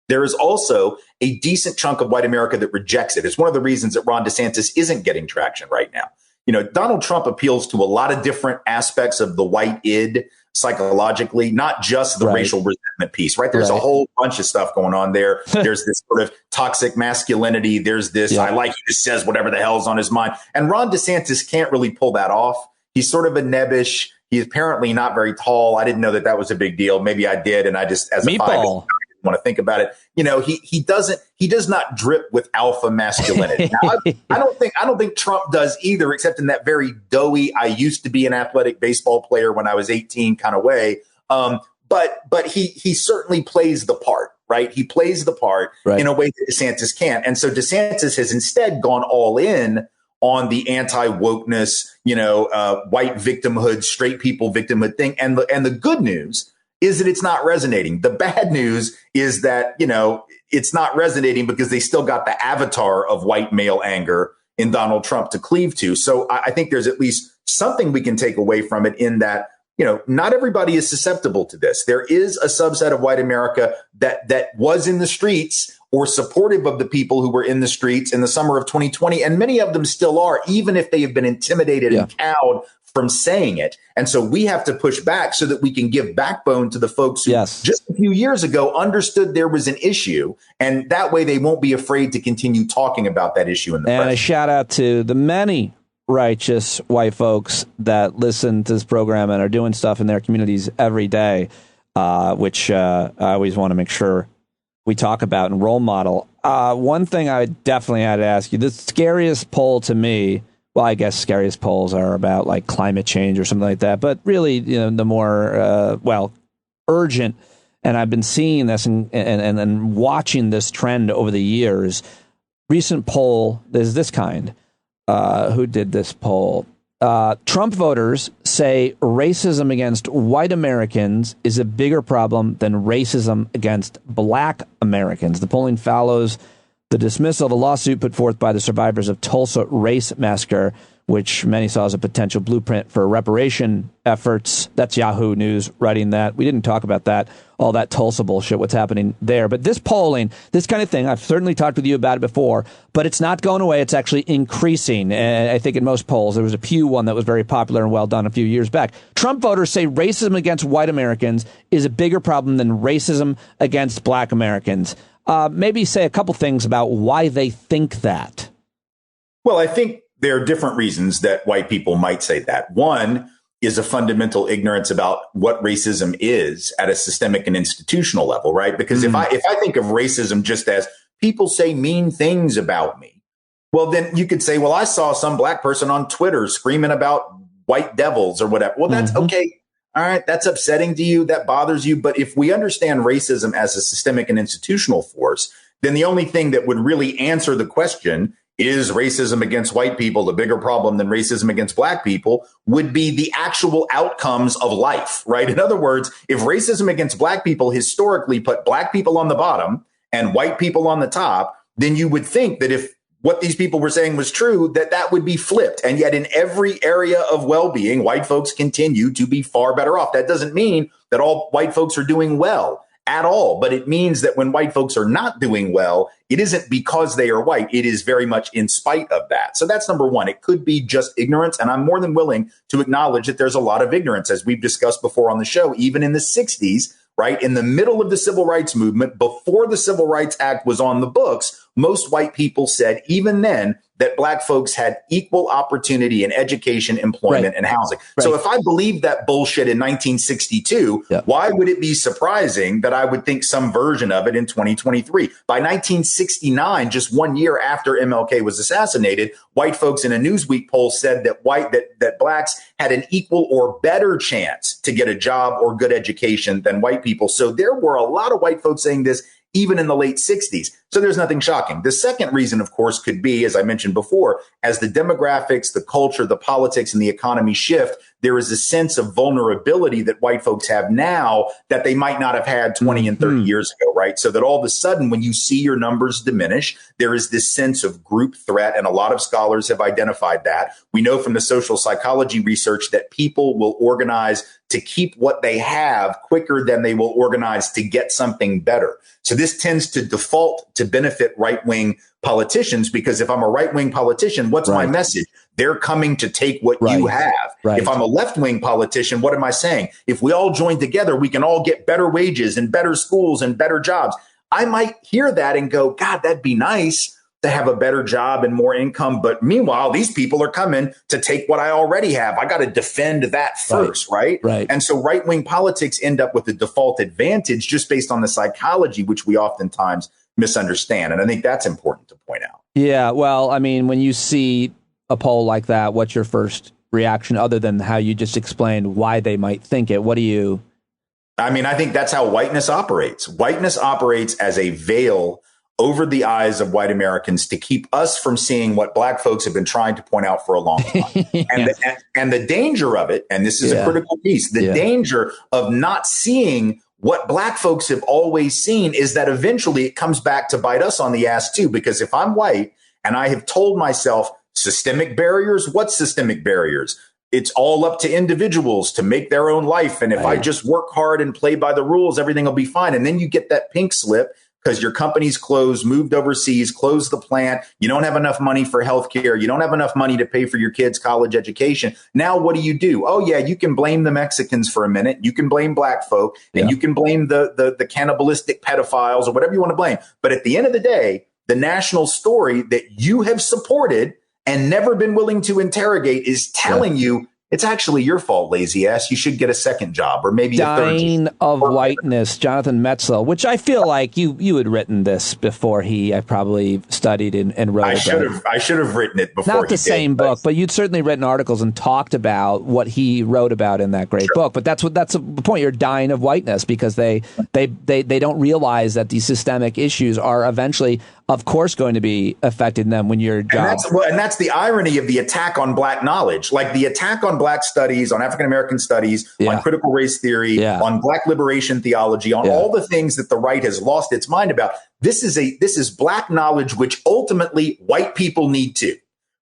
S9: There is also a decent chunk of white America that rejects it. It's one of the reasons that Ron DeSantis isn't getting traction right now. Donald Trump appeals to a lot of different aspects of the white id psychologically, not just the racial resentment piece, right? There's a whole bunch of stuff going on there. There's this sort of toxic masculinity. There's this, I like he just says whatever the hell's on his mind. And Ron DeSantis can't really pull that off. He's sort of a nebbish. He's apparently not very tall. I didn't know that was a big deal. Maybe I did. And I just, as a
S8: meatball.
S9: want to think about it. He does not drip with alpha masculinity. Now, I don't think Trump does either, except in that very doughy, I used to be an athletic baseball player when I was 18 kind of way. But he certainly plays the part, right? He plays the part in a way that DeSantis can't. And so DeSantis has instead gone all in on the anti-wokeness, white victimhood, straight people victimhood thing. And the good news is that it's not resonating. The bad news is that, it's not resonating because they still got the avatar of white male anger in Donald Trump to cleave to. So I think there's at least something we can take away from it in that, not everybody is susceptible to this. There is a subset of white America that was in the streets or supportive of the people who were in the streets in the summer of 2020. And many of them still are, even if they have been intimidated and cowed from saying it. And so we have to push back so that we can give backbone to the folks who just a few years ago understood there was an issue. And that way they won't be afraid to continue talking about that issue in the press.
S8: And a shout out to the many righteous white folks that listen to this program and are doing stuff in their communities every day, which I always want to make sure we talk about and role model. One thing I definitely had to ask you, the scariest poll to me, well, I guess scariest polls are about like climate change or something like that, but really, the more, urgent, and I've been seeing this and watching this trend over the years. Recent poll is this kind. Who did this poll? Trump voters say racism against white Americans is a bigger problem than racism against black Americans. The polling follows the dismissal of a lawsuit put forth by the survivors of Tulsa race massacre, which many saw as a potential blueprint for reparation efforts. That's Yahoo News writing that. We didn't talk about that, all that Tulsa bullshit, what's happening there. But this polling, this kind of thing, I've certainly talked with you about it before, but it's not going away. It's actually increasing. And I think in most polls, there was a Pew one that was very popular and well done a few years back. Trump voters say racism against white Americans is a bigger problem than racism against black Americans. Maybe say a couple things about why they think that.
S9: Well, I think there are different reasons that white people might say that. One is a fundamental ignorance about what racism is at a systemic and institutional level, right? Because if I think of racism just as people say mean things about me, well, then you could say, well, I saw some black person on Twitter screaming about white devils or whatever. Well, that's okay. All right. That's upsetting to you. That bothers you. But if we understand racism as a systemic and institutional force, then the only thing that would really answer the question, is racism against white people a bigger problem than racism against black people, would be the actual outcomes of life, right? In other words, if racism against black people historically put black people on the bottom and white people on the top, then you would think that if what these people were saying was true, that would be flipped. And yet in every area of well-being, white folks continue to be far better off. That doesn't mean that all white folks are doing well at all, but it means that when white folks are not doing well, it isn't because they are white. It is very much in spite of that. So that's number one. It could be just ignorance. And I'm more than willing to acknowledge that there's a lot of ignorance, as we've discussed before on the show, even in the 60s, right? In the middle of the civil rights movement, before the Civil Rights Act was on the books, most white people said even then that black folks had equal opportunity in education, employment, and housing. Right. So if I believed that bullshit in 1962, why would it be surprising that I would think some version of it in 2023? By 1969, just 1 year after MLK was assassinated, white folks in a Newsweek poll said that blacks had an equal or better chance to get a job or good education than white people. So there were a lot of white folks saying this even in the late 60s. So there's nothing shocking. The second reason, of course, could be, as I mentioned before, as the demographics, the culture, the politics, and the economy shift, there is a sense of vulnerability that white folks have now that they might not have had 20 and 30 years ago, right? So that all of a sudden, when you see your numbers diminish, there is this sense of group threat. And a lot of scholars have identified that. We know from the social psychology research that people will organize to keep what they have quicker than they will organize to get something better. So this tends to default to benefit right-wing politicians, because if I'm a right-wing politician, what's my message? They're coming to take what you have. If I'm a left-wing politician, what am I saying? If we all join together, we can all get better wages and better schools and better jobs. I might hear that and go, God, that'd be nice. to have a better job and more income. But meanwhile, these people are coming to take what I already have. I got to defend that first, right? And so right-wing politics end up with the default advantage just based on the psychology, which we oftentimes misunderstand. And I think that's important to point out.
S8: Yeah, well, I mean, when you see a poll like that, what's your first reaction other than how you just explained why they might think it? What do you...
S9: I mean, I think that's how whiteness operates. Whiteness operates as a veil over the eyes of white Americans to keep us from seeing what black folks have been trying to point out for a long time. And the danger of it, and this is a critical piece, the danger of not seeing what black folks have always seen is that eventually it comes back to bite us on the ass too. Because if I'm white and I have told myself systemic barriers, what systemic barriers? It's all up to individuals to make their own life. And if I just work hard and play by the rules, everything will be fine. And then you get that pink slip because your company's closed, moved overseas, closed the plant. You don't have enough money for healthcare. You don't have enough money to pay for your kids' college education. Now, what do? Oh, yeah, you can blame the Mexicans for a minute. You can blame black folk and you can blame the cannibalistic pedophiles or whatever you want to blame. But at the end of the day, the national story that you have supported and never been willing to interrogate is telling you it's actually your fault, lazy ass. You should get a second job or maybe
S8: Dying a third of Whiteness, Jonathan Metzl, which I feel like you had written this before I probably studied and wrote.
S9: I should have written it before.
S8: Not the same book, but you'd certainly written articles and talked about what he wrote about in that great book. But that's the point. You're dying of whiteness because they don't realize that these systemic issues are eventually, of course, going to be affecting them when your job.
S9: And that's the irony of the attack on black knowledge, like the attack on black studies, on African-American studies, on critical race theory, on black liberation theology, on all the things that the right has lost its mind about. This is black knowledge, which ultimately white people need too.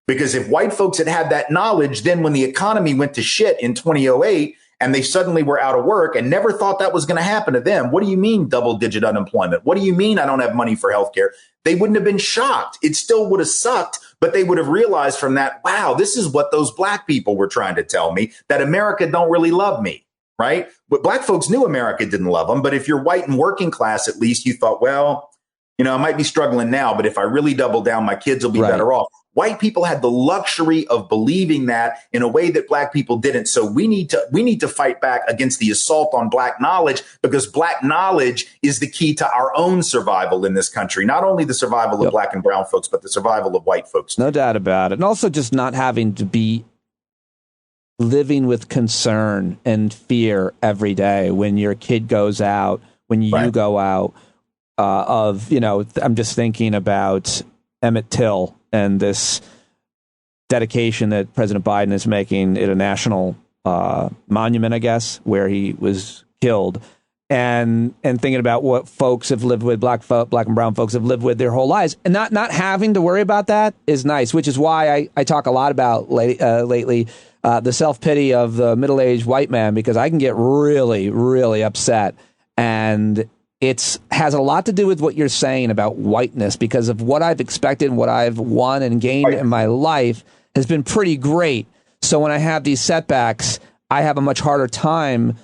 S9: Because if white folks had had that knowledge, then when the economy went to shit in 2008, and they suddenly were out of work and never thought that was going to happen to them. What do you mean double-digit unemployment? What do you mean I don't have money for healthcare? They wouldn't have been shocked. It still would have sucked, but they would have realized from that, wow, this is what those black people were trying to tell me, that America don't really love me, right? But black folks knew America didn't love them. But if you're white and working class, at least you thought, well, you know, I might be struggling now, but if I really double down, my kids will be better off. White people had the luxury of believing that in a way that black people didn't. So we need to fight back against the assault on black knowledge, because black knowledge is the key to our own survival in this country. Not only the survival of black and brown folks, but the survival of white folks.
S8: No doubt about it. And also just not having to be living with concern and fear every day when your kid goes out, when you go out I'm just thinking about Emmett Till and this dedication that President Biden is making at a national monument, I guess, where he was killed, and thinking about what folks have lived with, black and brown folks have lived with their whole lives, and not having to worry about that is nice, which is why I talk a lot about lately the self-pity of the middle-aged white man, because I can get really, really upset, and has a lot to do with what you're saying about whiteness, because of what I've expected and what I've won and gained in my life has been pretty great. So when I have these setbacks, I have a much harder time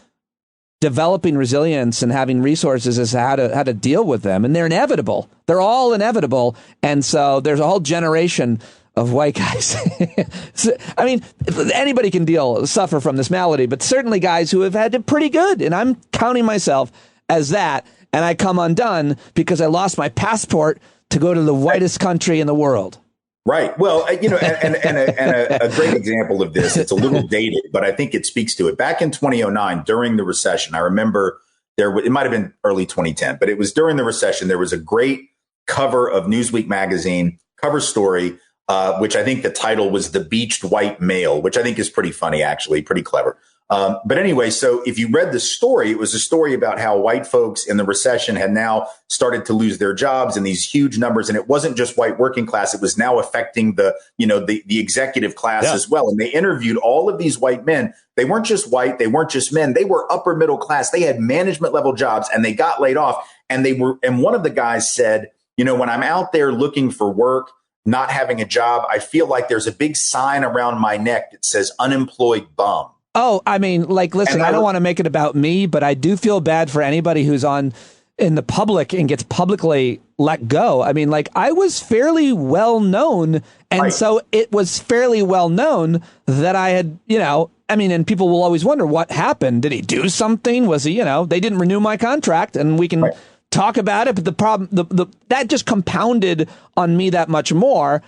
S8: developing resilience and having resources as to how to deal with them. And they're inevitable. They're all inevitable. And so there's a whole generation of white guys. I mean, anybody can suffer from this malady, but certainly guys who have had it pretty good. And I'm counting myself as that. And I come undone because I lost my passport to go to the whitest country in the world.
S9: Right. Well, and a great example of this, it's a little dated, but I think it speaks to it. Back in 2009, during the recession, I remember it might have been early 2010, but it was during the recession. There was a great cover of Newsweek magazine, cover story, which I think the title was "The Beached White Male," which I think is pretty funny, actually, pretty clever. But anyway, so if you read the story, it was a story about how white folks in the recession had now started to lose their jobs in these huge numbers. And it wasn't just white working class. It was now affecting the executive class as well. And they interviewed all of these white men. They weren't just white. They weren't just men. They were upper middle class. They had management level jobs and they got laid off. And one of the guys said, when I'm out there looking for work, not having a job, I feel like there's a big sign around my neck that says unemployed bum.
S8: Oh, I mean, listen, I don't want to make it about me, but I do feel bad for anybody who's on in the public and gets publicly let go. I mean, like, I was fairly well known. And so it was fairly well known that I had, and people will always wonder what happened. Did he do something? Was he, they didn't renew my contract, and we can talk about it. But the problem, that just compounded on me that much more.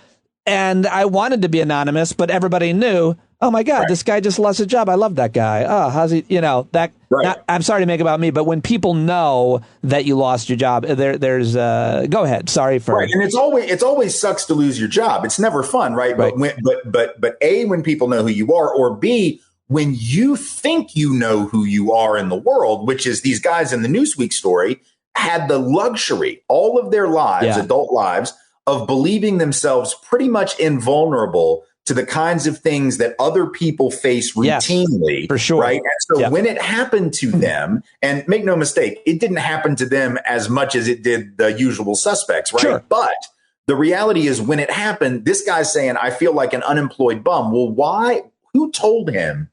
S8: And I wanted to be anonymous, but everybody knew, oh my God, this guy just lost a job. I love that guy. Oh, how's he, I'm sorry to make about me, but when people know that you lost your job, there's go ahead. Sorry for.
S9: Right. And it's always sucks to lose your job. It's never fun. Right. But but A, when people know who you are, or B, when you think you know who you are in the world, which is these guys in the Newsweek story had the luxury all of their lives, adult lives, of believing themselves pretty much invulnerable to the kinds of things that other people face routinely.
S8: For sure.
S9: Right. And so when it happened to them, and make no mistake, it didn't happen to them as much as it did the usual suspects. Right. Sure. But the reality is, when it happened, this guy's saying, I feel like an unemployed bum. Well, why? Who told him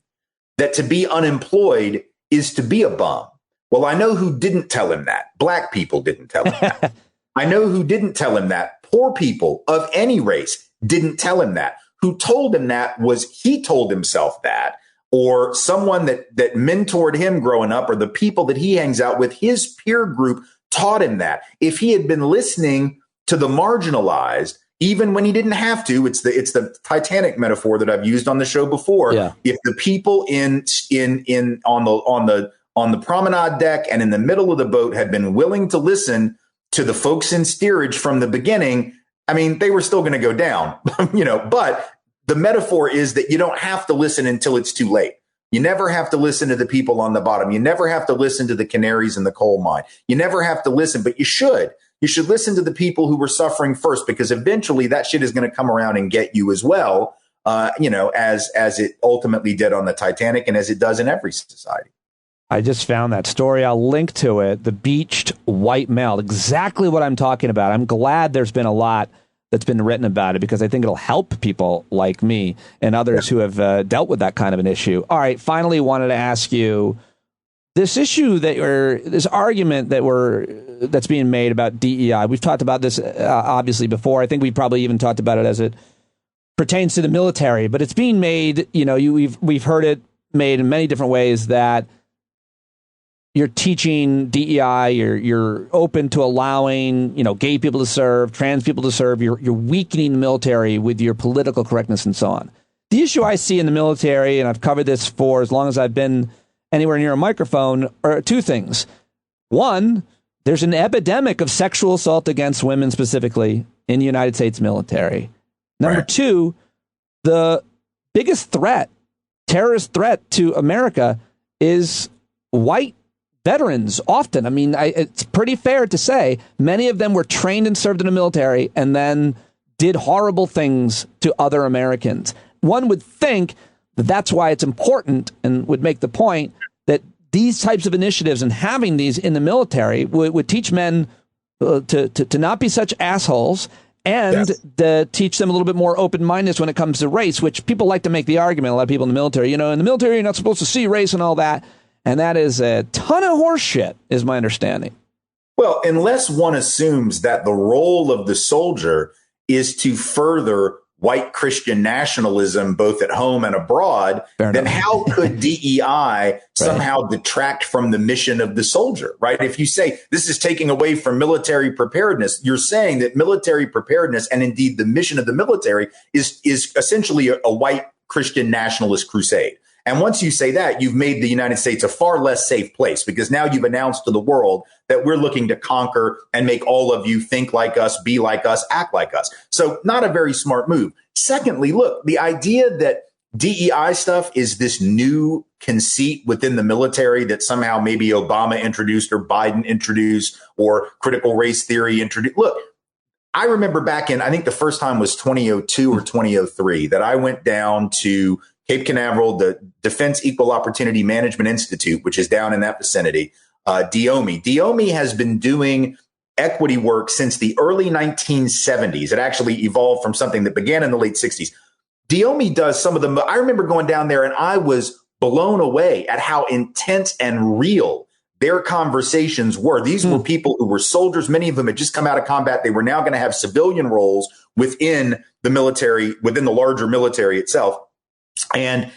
S9: that to be unemployed is to be a bum? Well, I know who didn't tell him that. Black people didn't tell him that. I know who didn't tell him that. Poor people of any race didn't tell him that. Who told him that was he told himself that, or someone that mentored him growing up, or the people that he hangs out with, his peer group taught him that. If he had been listening to the marginalized, even when he didn't have to, it's the Titanic metaphor that I've used on the show before. Yeah. If the people on the promenade deck and in the middle of the boat had been willing to listen to the folks in steerage from the beginning, I mean, they were still going to go down, but the metaphor is that you don't have to listen until it's too late. You never have to listen to the people on the bottom. You never have to listen to the canaries in the coal mine. You never have to listen, but you should. You should listen to the people who were suffering first, because eventually that shit is going to come around and get you as well, as it ultimately did on the Titanic, and as it does in every society.
S8: I just found that story. I'll link to it. The beached white male. Exactly what I'm talking about. I'm glad there's been a lot that's been written about it, because I think it'll help people like me and others who have dealt with that kind of an issue. All right. Finally, wanted to ask you this issue this argument that's being made about DEI. We've talked about this obviously before. I think we probably even talked about it as it pertains to the military, but it's being made, we've heard it made in many different ways, that you're teaching DEI, you're open to allowing, gay people to serve, trans people to serve, you're weakening the military with your political correctness and so on. The issue I see in the military, and I've covered this for as long as I've been anywhere near a microphone, are two things. One, there's an epidemic of sexual assault against women specifically in the United States military. Number two, the biggest terrorist threat to America is white veterans often. I mean, it's pretty fair to say many of them were trained and served in the military and then did horrible things to other Americans. One would think that that's why it's important, and would make the point that these types of initiatives and having these in the military would teach men to not be such assholes, and to teach them a little bit more open-mindedness when it comes to race, which people like to make the argument, a lot of people in the military, in the military, you're not supposed to see race and all that. And that is a ton of horse shit, is my understanding.
S9: Well, unless one assumes that the role of the soldier is to further white Christian nationalism, both at home and abroad, then how could DEI somehow detract from the mission of the soldier, right? If you say this is taking away from military preparedness, you're saying that military preparedness, and indeed the mission of the military, is essentially a white Christian nationalist crusade. And once you say that, you've made the United States a far less safe place, because now you've announced to the world that we're looking to conquer and make all of you think like us, be like us, act like us. So not a very smart move. Secondly, look, the idea that DEI stuff is this new conceit within the military that somehow maybe Obama introduced or Biden introduced or critical race theory introduced. Look, I remember back in, I think the first time was 2002 or 2003, that I went down to Cape Canaveral, the Defense Equal Opportunity Management Institute, which is down in that vicinity, DOMI. DOMI has been doing equity work since the early 1970s. It actually evolved from something that began in the late 60s. DOMI does some of them. I remember going down there and I was blown away at how intense and real their conversations were. These were people who were soldiers. Many of them had just come out of combat. They were now going to have civilian roles within the military, within the larger military itself. And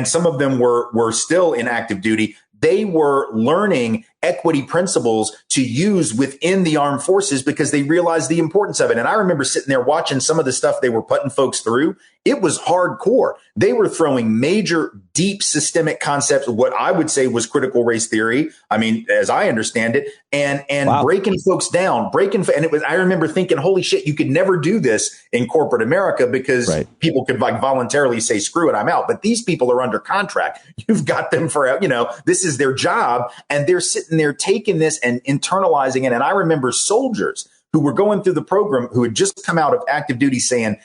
S9: some of them were still in active duty. They were learning equity principles to use within the armed forces because they realized the importance of it. And I remember sitting there watching some of the stuff they were putting folks through. It was hardcore. They were throwing major, deep systemic concepts of what I would say was critical race theory. I mean, as I understand it, and wow. breaking folks down, and it was, I remember thinking, holy shit, you could never do this in corporate America because right. people could like voluntarily say, screw it, I'm out. But these people are under contract. You've got them for, this is their job, and they're sitting there taking this and internalizing it. And I remember soldiers who were going through the program who had just come out of active duty saying,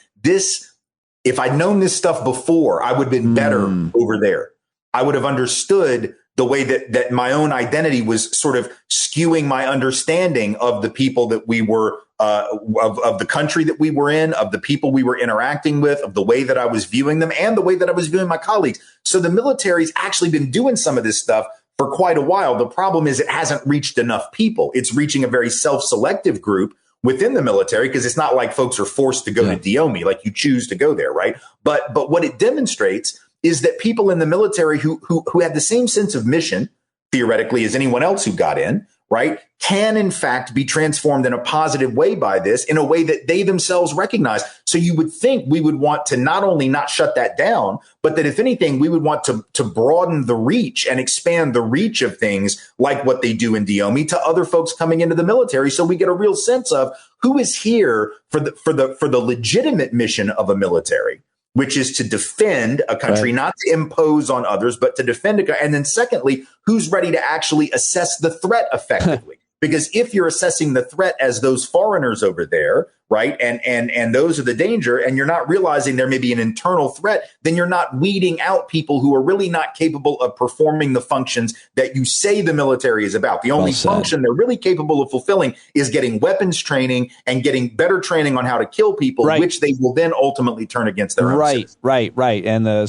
S9: if I'd known this stuff before, I would have been better over there. I would have understood the way that my own identity was sort of skewing my understanding of the people that we were, of the country that we were in, of the people we were interacting with, of the way that I was viewing them and the way that I was viewing my colleagues. So the military's actually been doing some of this stuff for quite a while. The problem is it hasn't reached enough people. It's reaching a very self-selective group within the military, because it's not like folks are forced to go to Diomi, like you choose to go there, right? But what it demonstrates is that people in the military who had the same sense of mission, theoretically, as anyone else who got in, right, can in fact be transformed in a positive way by this, in a way that they themselves recognize. So you would think we would want to not only not shut that down, but that if anything, we would want to broaden the reach and expand the reach of things like what they do in Diomi to other folks coming into the military. So we get a real sense of who is here for the legitimate mission of a military, which is to defend a country, right. not to impose on others, but to defend a. And then secondly, who's ready to actually assess the threat effectively? Because if you're assessing the threat as those foreigners over there, right, and those are the danger, and you're not realizing there may be an internal threat, then you're not weeding out people who are really not capable of performing the functions that you say the military is about. The only function they're really capable of fulfilling is getting weapons training and getting better training on how to kill people, right. which they will then ultimately turn against their own citizens. Right. And the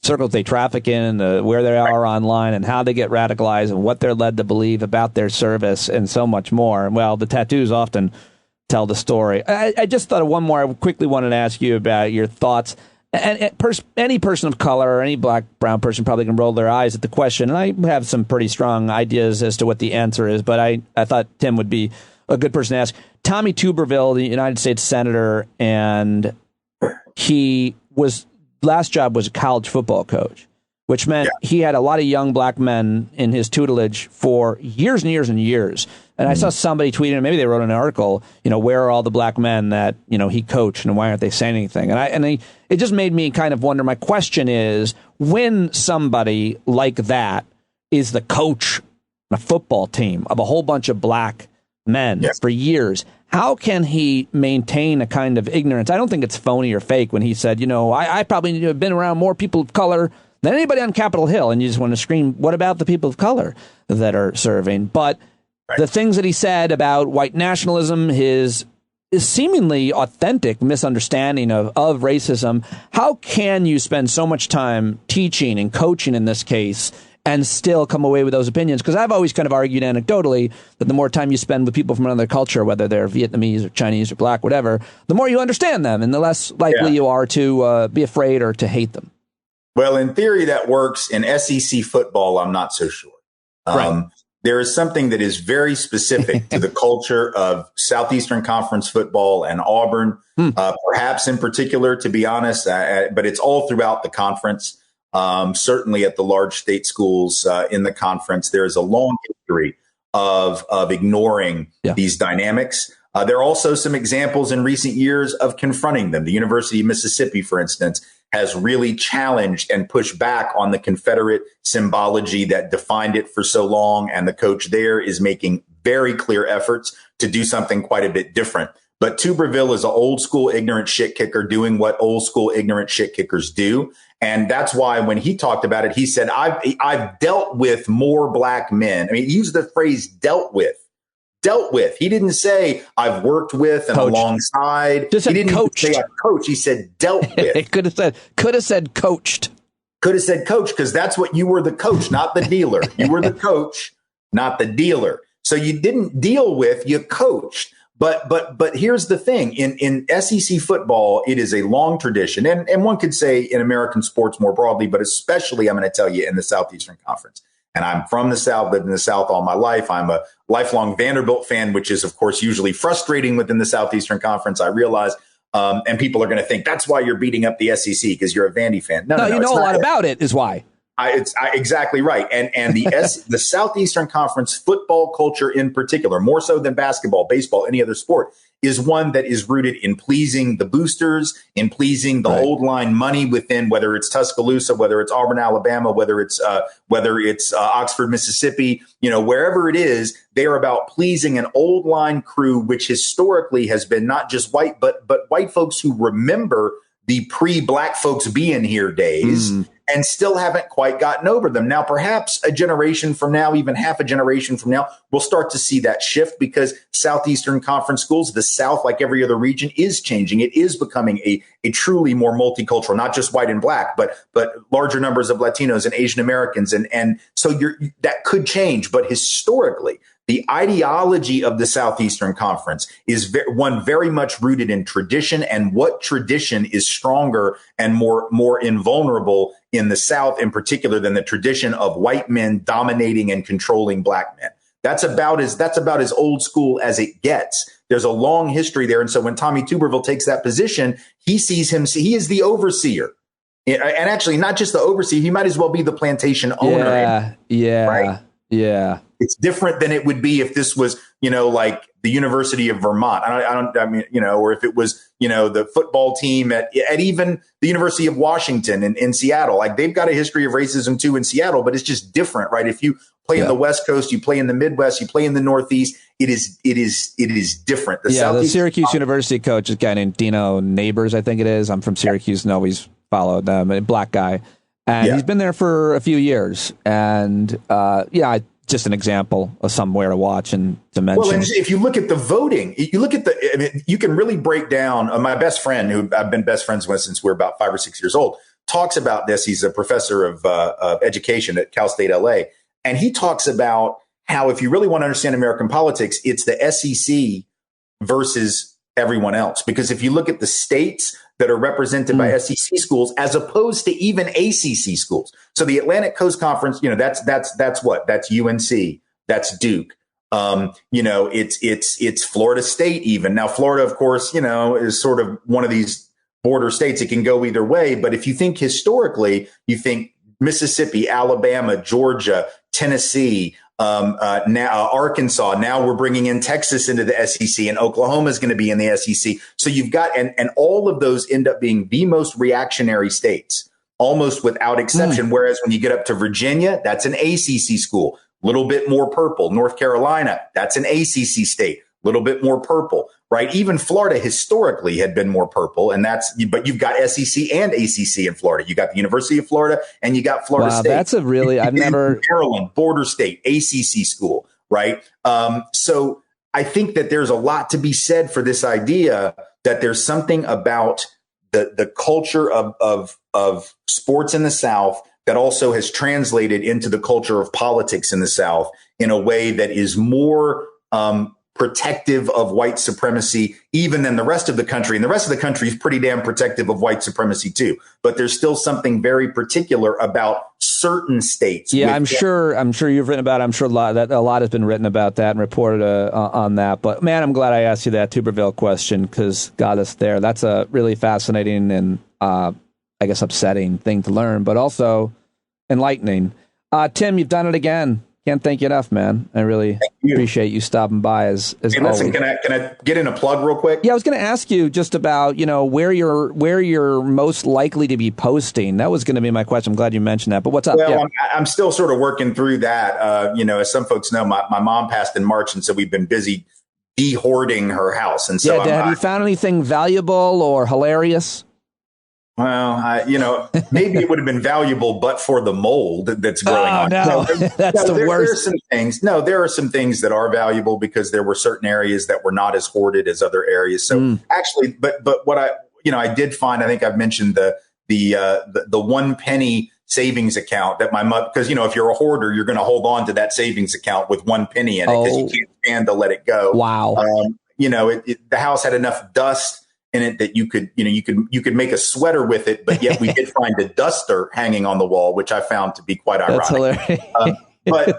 S9: circles they traffic in, where they are right. online, and how they get radicalized, and what they're led to believe about their service, and so much more. Well, the tattoos often tell the story. I just thought of one more. I quickly wanted to ask you about your thoughts. And any person of color or any black, brown person probably can roll their eyes at the question. And I have some pretty strong ideas as to what the answer is, but I thought Tim would be a good person to ask. Tommy Tuberville, the United States Senator, and he was... last job was a college football coach, which meant he had a lot of young black men in his tutelage for years and years and years. And I saw somebody tweeting, maybe they wrote an article, where are all the black men that, he coached, and why aren't they saying anything? It just made me kind of wonder. My question is, when somebody like that is the coach of a football team of a whole bunch of black men for years, how can he maintain a kind of ignorance? I don't think it's phony or fake when he said, I probably have been around more people of color than anybody on Capitol Hill. And you just want to scream, what about the people of color that are serving? But the things that he said about white nationalism, his seemingly authentic misunderstanding of racism, how can you spend so much time teaching and coaching in this case and still come away with those opinions? Because I've always kind of argued anecdotally that the more time you spend with people from another culture, whether they're Vietnamese or Chinese or black, whatever, the more you understand them and the less likely you are to be afraid or to hate them. Well, in theory, that works. In SEC football, I'm not so sure. There is something that is very specific to the culture of Southeastern Conference football and Auburn, perhaps in particular, to be honest, but it's all throughout the conference. Certainly at the large state schools in the conference, there is a long history of ignoring these dynamics. There are also some examples in recent years of confronting them. The University of Mississippi, for instance, has really challenged and pushed back on the Confederate symbology that defined it for so long. And the coach there is making very clear efforts to do something quite a bit different. But Tuberville is an old school ignorant shit kicker doing what old school ignorant shit kickers do. And that's why when he talked about it, he said, I've dealt with more black men. I mean, he used the phrase dealt with. He didn't say I've worked with and alongside.
S8: Just
S9: he didn't
S8: coached.
S9: say I've coached. He said dealt with.
S8: It could have said coached.
S9: Could have said coach, because that's what you were, the coach, not the dealer. You were the coach, not the dealer. So you didn't deal with, you coached. But here's the thing. In SEC football, it is a long tradition. And one could say in American sports more broadly, but especially, I'm going to tell you, in the Southeastern Conference. And I'm from the South, lived in the South all my life. I'm a lifelong Vanderbilt fan, which is, of course, usually frustrating within the Southeastern Conference, I realize. And people are going to think that's why you're beating up the SEC, because you're a Vandy fan. No,
S8: you know a lot about it is why.
S9: Exactly right. And the Southeastern Conference football culture in particular, more so than basketball, baseball, any other sport, is one that is rooted in pleasing the boosters, in pleasing the old line money within, whether it's Tuscaloosa, whether it's Auburn, Alabama, whether it's Oxford, Mississippi, wherever it is, they are about pleasing an old line crew, which historically has been not just white, but white folks who remember the pre-black folks being here days. And still haven't quite gotten over them. Now, perhaps a generation from now, even half a generation from now, we'll start to see that shift, because Southeastern Conference schools, the South, like every other region, is changing. It is becoming a truly more multicultural, not just white and black, but larger numbers of Latinos and Asian Americans. And so that could change. But historically, the ideology of the Southeastern Conference is one very much rooted in tradition, and what tradition is stronger and more invulnerable in the South in particular than the tradition of white men dominating and controlling black men. That's about as old school as it gets. There's a long history there. And so when Tommy Tuberville takes that position, he is the overseer. And actually, not just the overseer, he might as well be the plantation owner.
S8: Yeah.
S9: It's different than it would be if this was, like the University of Vermont. Or if it was, the football team at even the University of Washington in Seattle. Like, they've got a history of racism too in Seattle, but it's just different, right? If you play in the West Coast, you play in the Midwest, you play in the Northeast, it is different.
S8: The Syracuse University coach is a guy named Dino Neighbors, I think it is. I'm from Syracuse and always followed them, a black guy. And he's been there for a few years. And just an example of somewhere to watch and to mention.
S9: Well, and if you look at the voting, you can really break down. My best friend, who I've been best friends with since we're about 5 or 6 years old, talks about this. He's a professor of education at Cal State LA. And he talks about how, if you really want to understand American politics, it's the SEC versus everyone else. Because if you look at the states that are represented by SEC schools, as opposed to even ACC schools. So the Atlantic Coast Conference, that's what? That's UNC, that's Duke. It's Florida State even. Now, Florida, of course, is sort of one of these border states. It can go either way. But if you think historically, you think Mississippi, Alabama, Georgia, Tennessee, now Arkansas. Now we're bringing in Texas into the SEC, and Oklahoma is going to be in the SEC. So you've got, and all of those end up being the most reactionary states, almost without exception. Whereas when you get up to Virginia, that's an ACC school, a little bit more purple. North Carolina, that's an ACC state, a little bit more purple, right? Even Florida historically had been more purple, but you've got SEC and ACC in Florida. You got the University of Florida and you got Florida State.
S8: That's
S9: Maryland, border state, ACC school, right? So I think that there's a lot to be said for this idea that there's something about the culture of sports in the South that also has translated into the culture of politics in the South in a way that is more protective of white supremacy even than the rest of the country. And the rest of the country is pretty damn protective of white supremacy too. But there's still something very particular about certain states.
S8: Yeah, I'm sure you've written about it. I'm sure a lot has been written about that and reported on that. But man, I'm glad I asked you that Tuberville question, because got us there. That's a really fascinating and I guess upsetting thing to learn, but also enlightening. Tim, you've done it again. Can't thank you enough, man. I really appreciate you stopping by as
S9: listen,
S8: always.
S9: Can I get in a plug real quick?
S8: Yeah, I was going to ask you just about, where you're most likely to be posting. That was going to be my question. I'm glad you mentioned that. But what's up?
S9: Well, I'm still sort of working through that. As some folks know, my mom passed in March, and so we've been busy de-hoarding her house. And so
S8: have you found anything valuable or hilarious?
S9: Well, maybe it would have been valuable, but for the mold that's growing on.
S8: No, that's the worst.
S9: There are some things. No, there are some things that are valuable because there were certain areas that were not as hoarded as other areas. So actually, but what I did find, I think I've mentioned the 1 penny savings account that my mother, because, if you're a hoarder, you're going to hold on to that savings account with 1 penny in it because you can't stand to let it go.
S8: Wow.
S9: The house had enough dust in it that you could make a sweater with it, but yet we did find a duster hanging on the wall, which I found to be quite ironic.
S8: That's hilarious.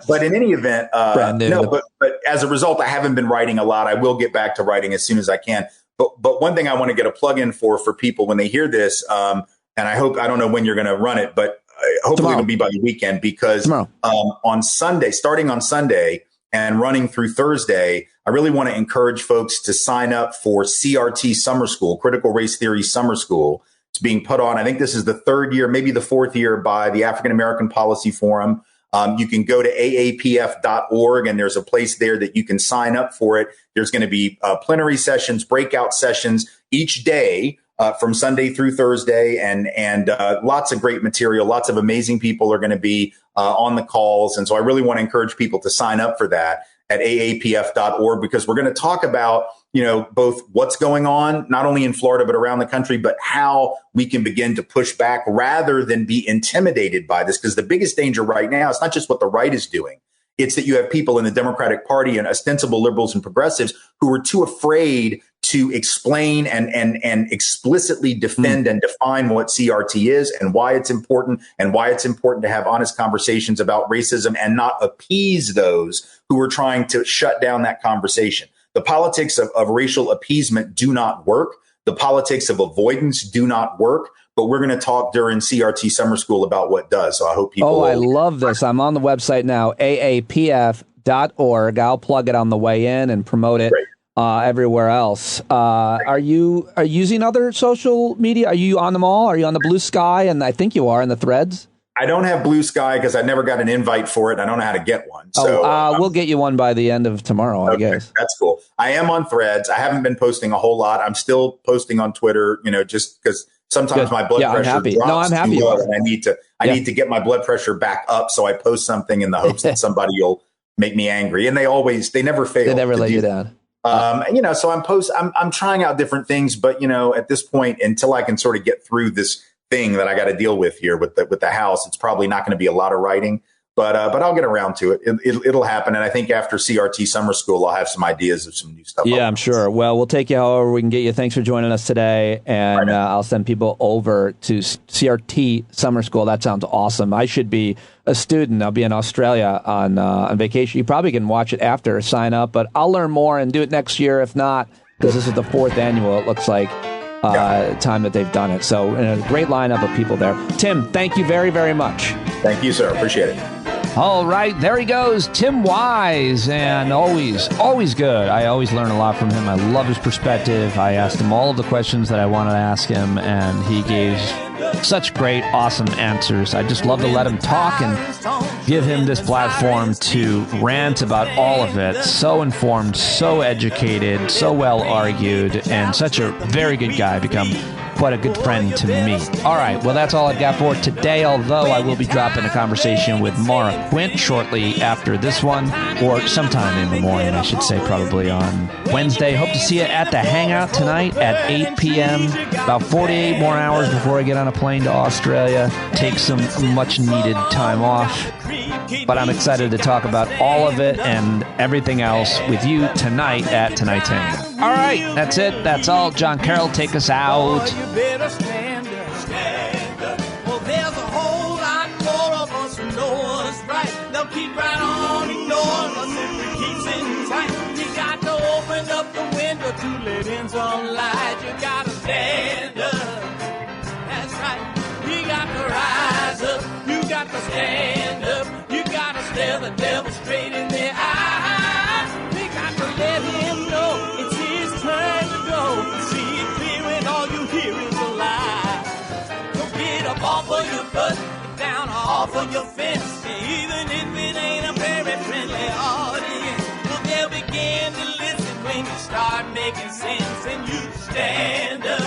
S9: But in any event, but as a result, I haven't been writing a lot. I will get back to writing as soon as I can. But one thing I want to get a plug in for people when they hear this, and I don't know when you're going to run it, but hopefully
S8: Tomorrow.
S9: It'll be by the weekend because on Sunday, starting on Sunday and running through Thursday, I really want to encourage folks to sign up for CRT Summer School, Critical Race Theory Summer School. It's being put on. I think this is the third year, maybe the fourth year by the African American Policy Forum. You can go to aapf.org and there's a place there that you can sign up for it. There's going to be plenary sessions, breakout sessions each day from Sunday through Thursday, and lots of great material. Lots of amazing people are going to be on the calls. And so I really want to encourage people to sign up for that at aapf.org because we're going to talk about, both what's going on, not only in Florida, but around the country, but how we can begin to push back rather than be intimidated by this. Because the biggest danger right now, it's not just what the right is doing. It's that you have people in the Democratic Party and ostensible liberals and progressives who are too afraid to explain and explicitly defend and define what CRT is and why it's important to have honest conversations about racism and not appease those who are trying to shut down that conversation. The politics of racial appeasement do not work. The politics of avoidance do not work. But we're going to talk during CRT Summer School about what does. So I hope people.
S8: I love this. I'm on the website now, aapf.org. I'll plug it on the way in and promote it everywhere else. Are you using other social media? Are you on them all? Are you on the Blue Sky? And I think you are in the Threads.
S9: I don't have Blue Sky because I never got an invite for it. I don't know how to get one. So
S8: we'll get you one by the end of tomorrow, I guess.
S9: That's cool. I am on Threads. I haven't been posting a whole lot. I'm still posting on Twitter, just because sometimes my blood pressure drops too low, and I need to get my blood pressure back up. So I post something in the hopes that somebody will make me angry. And they never fail. They
S8: never let you down.
S9: So I'm trying out different things, but at this point, until I can sort of get through this thing that I got to deal with here with the house, it's probably not going to be a lot of writing, but I'll get around to it. It'll happen. And I think after CRT Summer School, I'll have some ideas of some new stuff.
S8: Yeah, I'm sure. Well, we'll take you however we can get you. Thanks for joining us today. And I'll send people over to CRT Summer School. That sounds awesome. I should be a student. I'll be in Australia on vacation. You probably can watch it after, sign up, but I'll learn more and do it next year. If not, because this is the 4th annual, it looks like. Time that they've done it. So a great lineup of people there. Tim, thank you very, very much.
S9: Thank you, sir. Appreciate it.
S2: All right, there he goes, Tim Wise, and always good. I always learn a lot from him. I love his perspective. I asked him all of the questions that I wanted to ask him, and he gave such great, awesome answers. I just love to let him talk and give him this platform to rant about all of it. So informed, so educated, so well argued, and such a very good guy. Become quite a good friend to me. All right, well, that's all I've got for today, although I will be dropping a conversation with Mara Quint shortly after this one, or sometime in the morning, I should say, probably on Wednesday. Hope to see you at the Hangout tonight at 8 p.m., about 48 more hours before I get on a plane to Australia, take some much-needed time off. But I'm excited to talk about all of it and everything else with you tonight at Tonight's Hangout. All right, that's it. That's all. John Carroll, take us out.
S10: Keep right on ignoring us if we keep sitting tight. You got to open up the window to let in some light. You got to stand up. That's right. You got to rise up. You got to stand up. You got to stare the devil straight in the eye. We got to let him know it's his turn to go. See it clear when all you hear is a lie. So get up off of your butt, down off of your fence. Even if it ain't a very friendly audience, well, they'll begin to listen when you start making sense. And you stand up,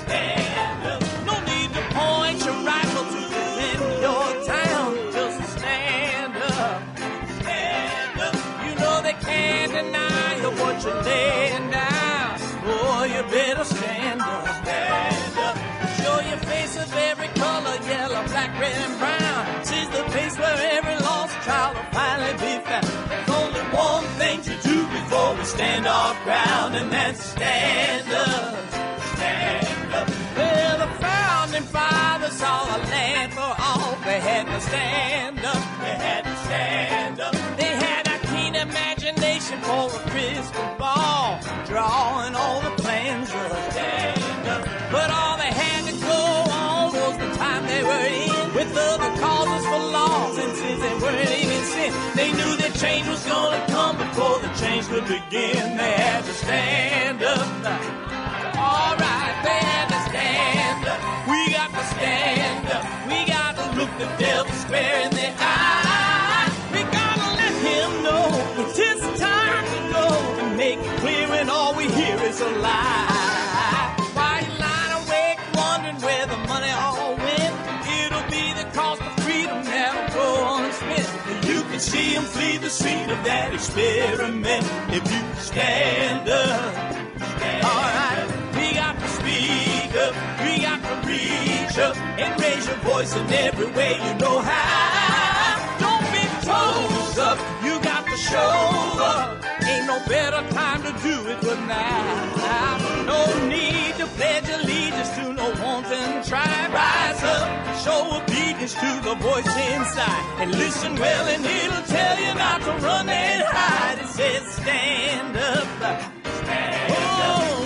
S10: stand up. No need to point your rifle to defend your town. Just stand up, stand up. You know they can't deny you what you're laying down. Boy, you better stand up, stand up. Show your face of every color, yellow, black, red, and brown. something and stand up. Stand up. Well, the founding fathers saw a land for all. They had to stand up. They had to stand up. They had a keen imagination for a crystal ball, drawing all the plans of a stand up. But all they had to go on was the time they were in, with other causes for laws, and since they weren't even sin, they knew that change was gonna come before the change could begin. They had to stand up. All right, they had to stand up. We got to stand up. We got to look the devil square in the eye. We gotta let him know it's his time to go, and make it clear when all we hear is a lie. Why you lying awake wondering where the money all went? It'll be the cost of freedom that'll go unspent. You can see him flee the scene of that experiment if you stand up. All right, we got to speak up, we got to reach up and raise your voice in every way you know how. Don't be toes up, you got to show up. Ain't no better time to do it but now. No need to pledge allegiance to no wanton tribe. Rise up, show obedience to the voice inside, and listen well and it'll tell you not to run and hide. It says stand up. Stand up.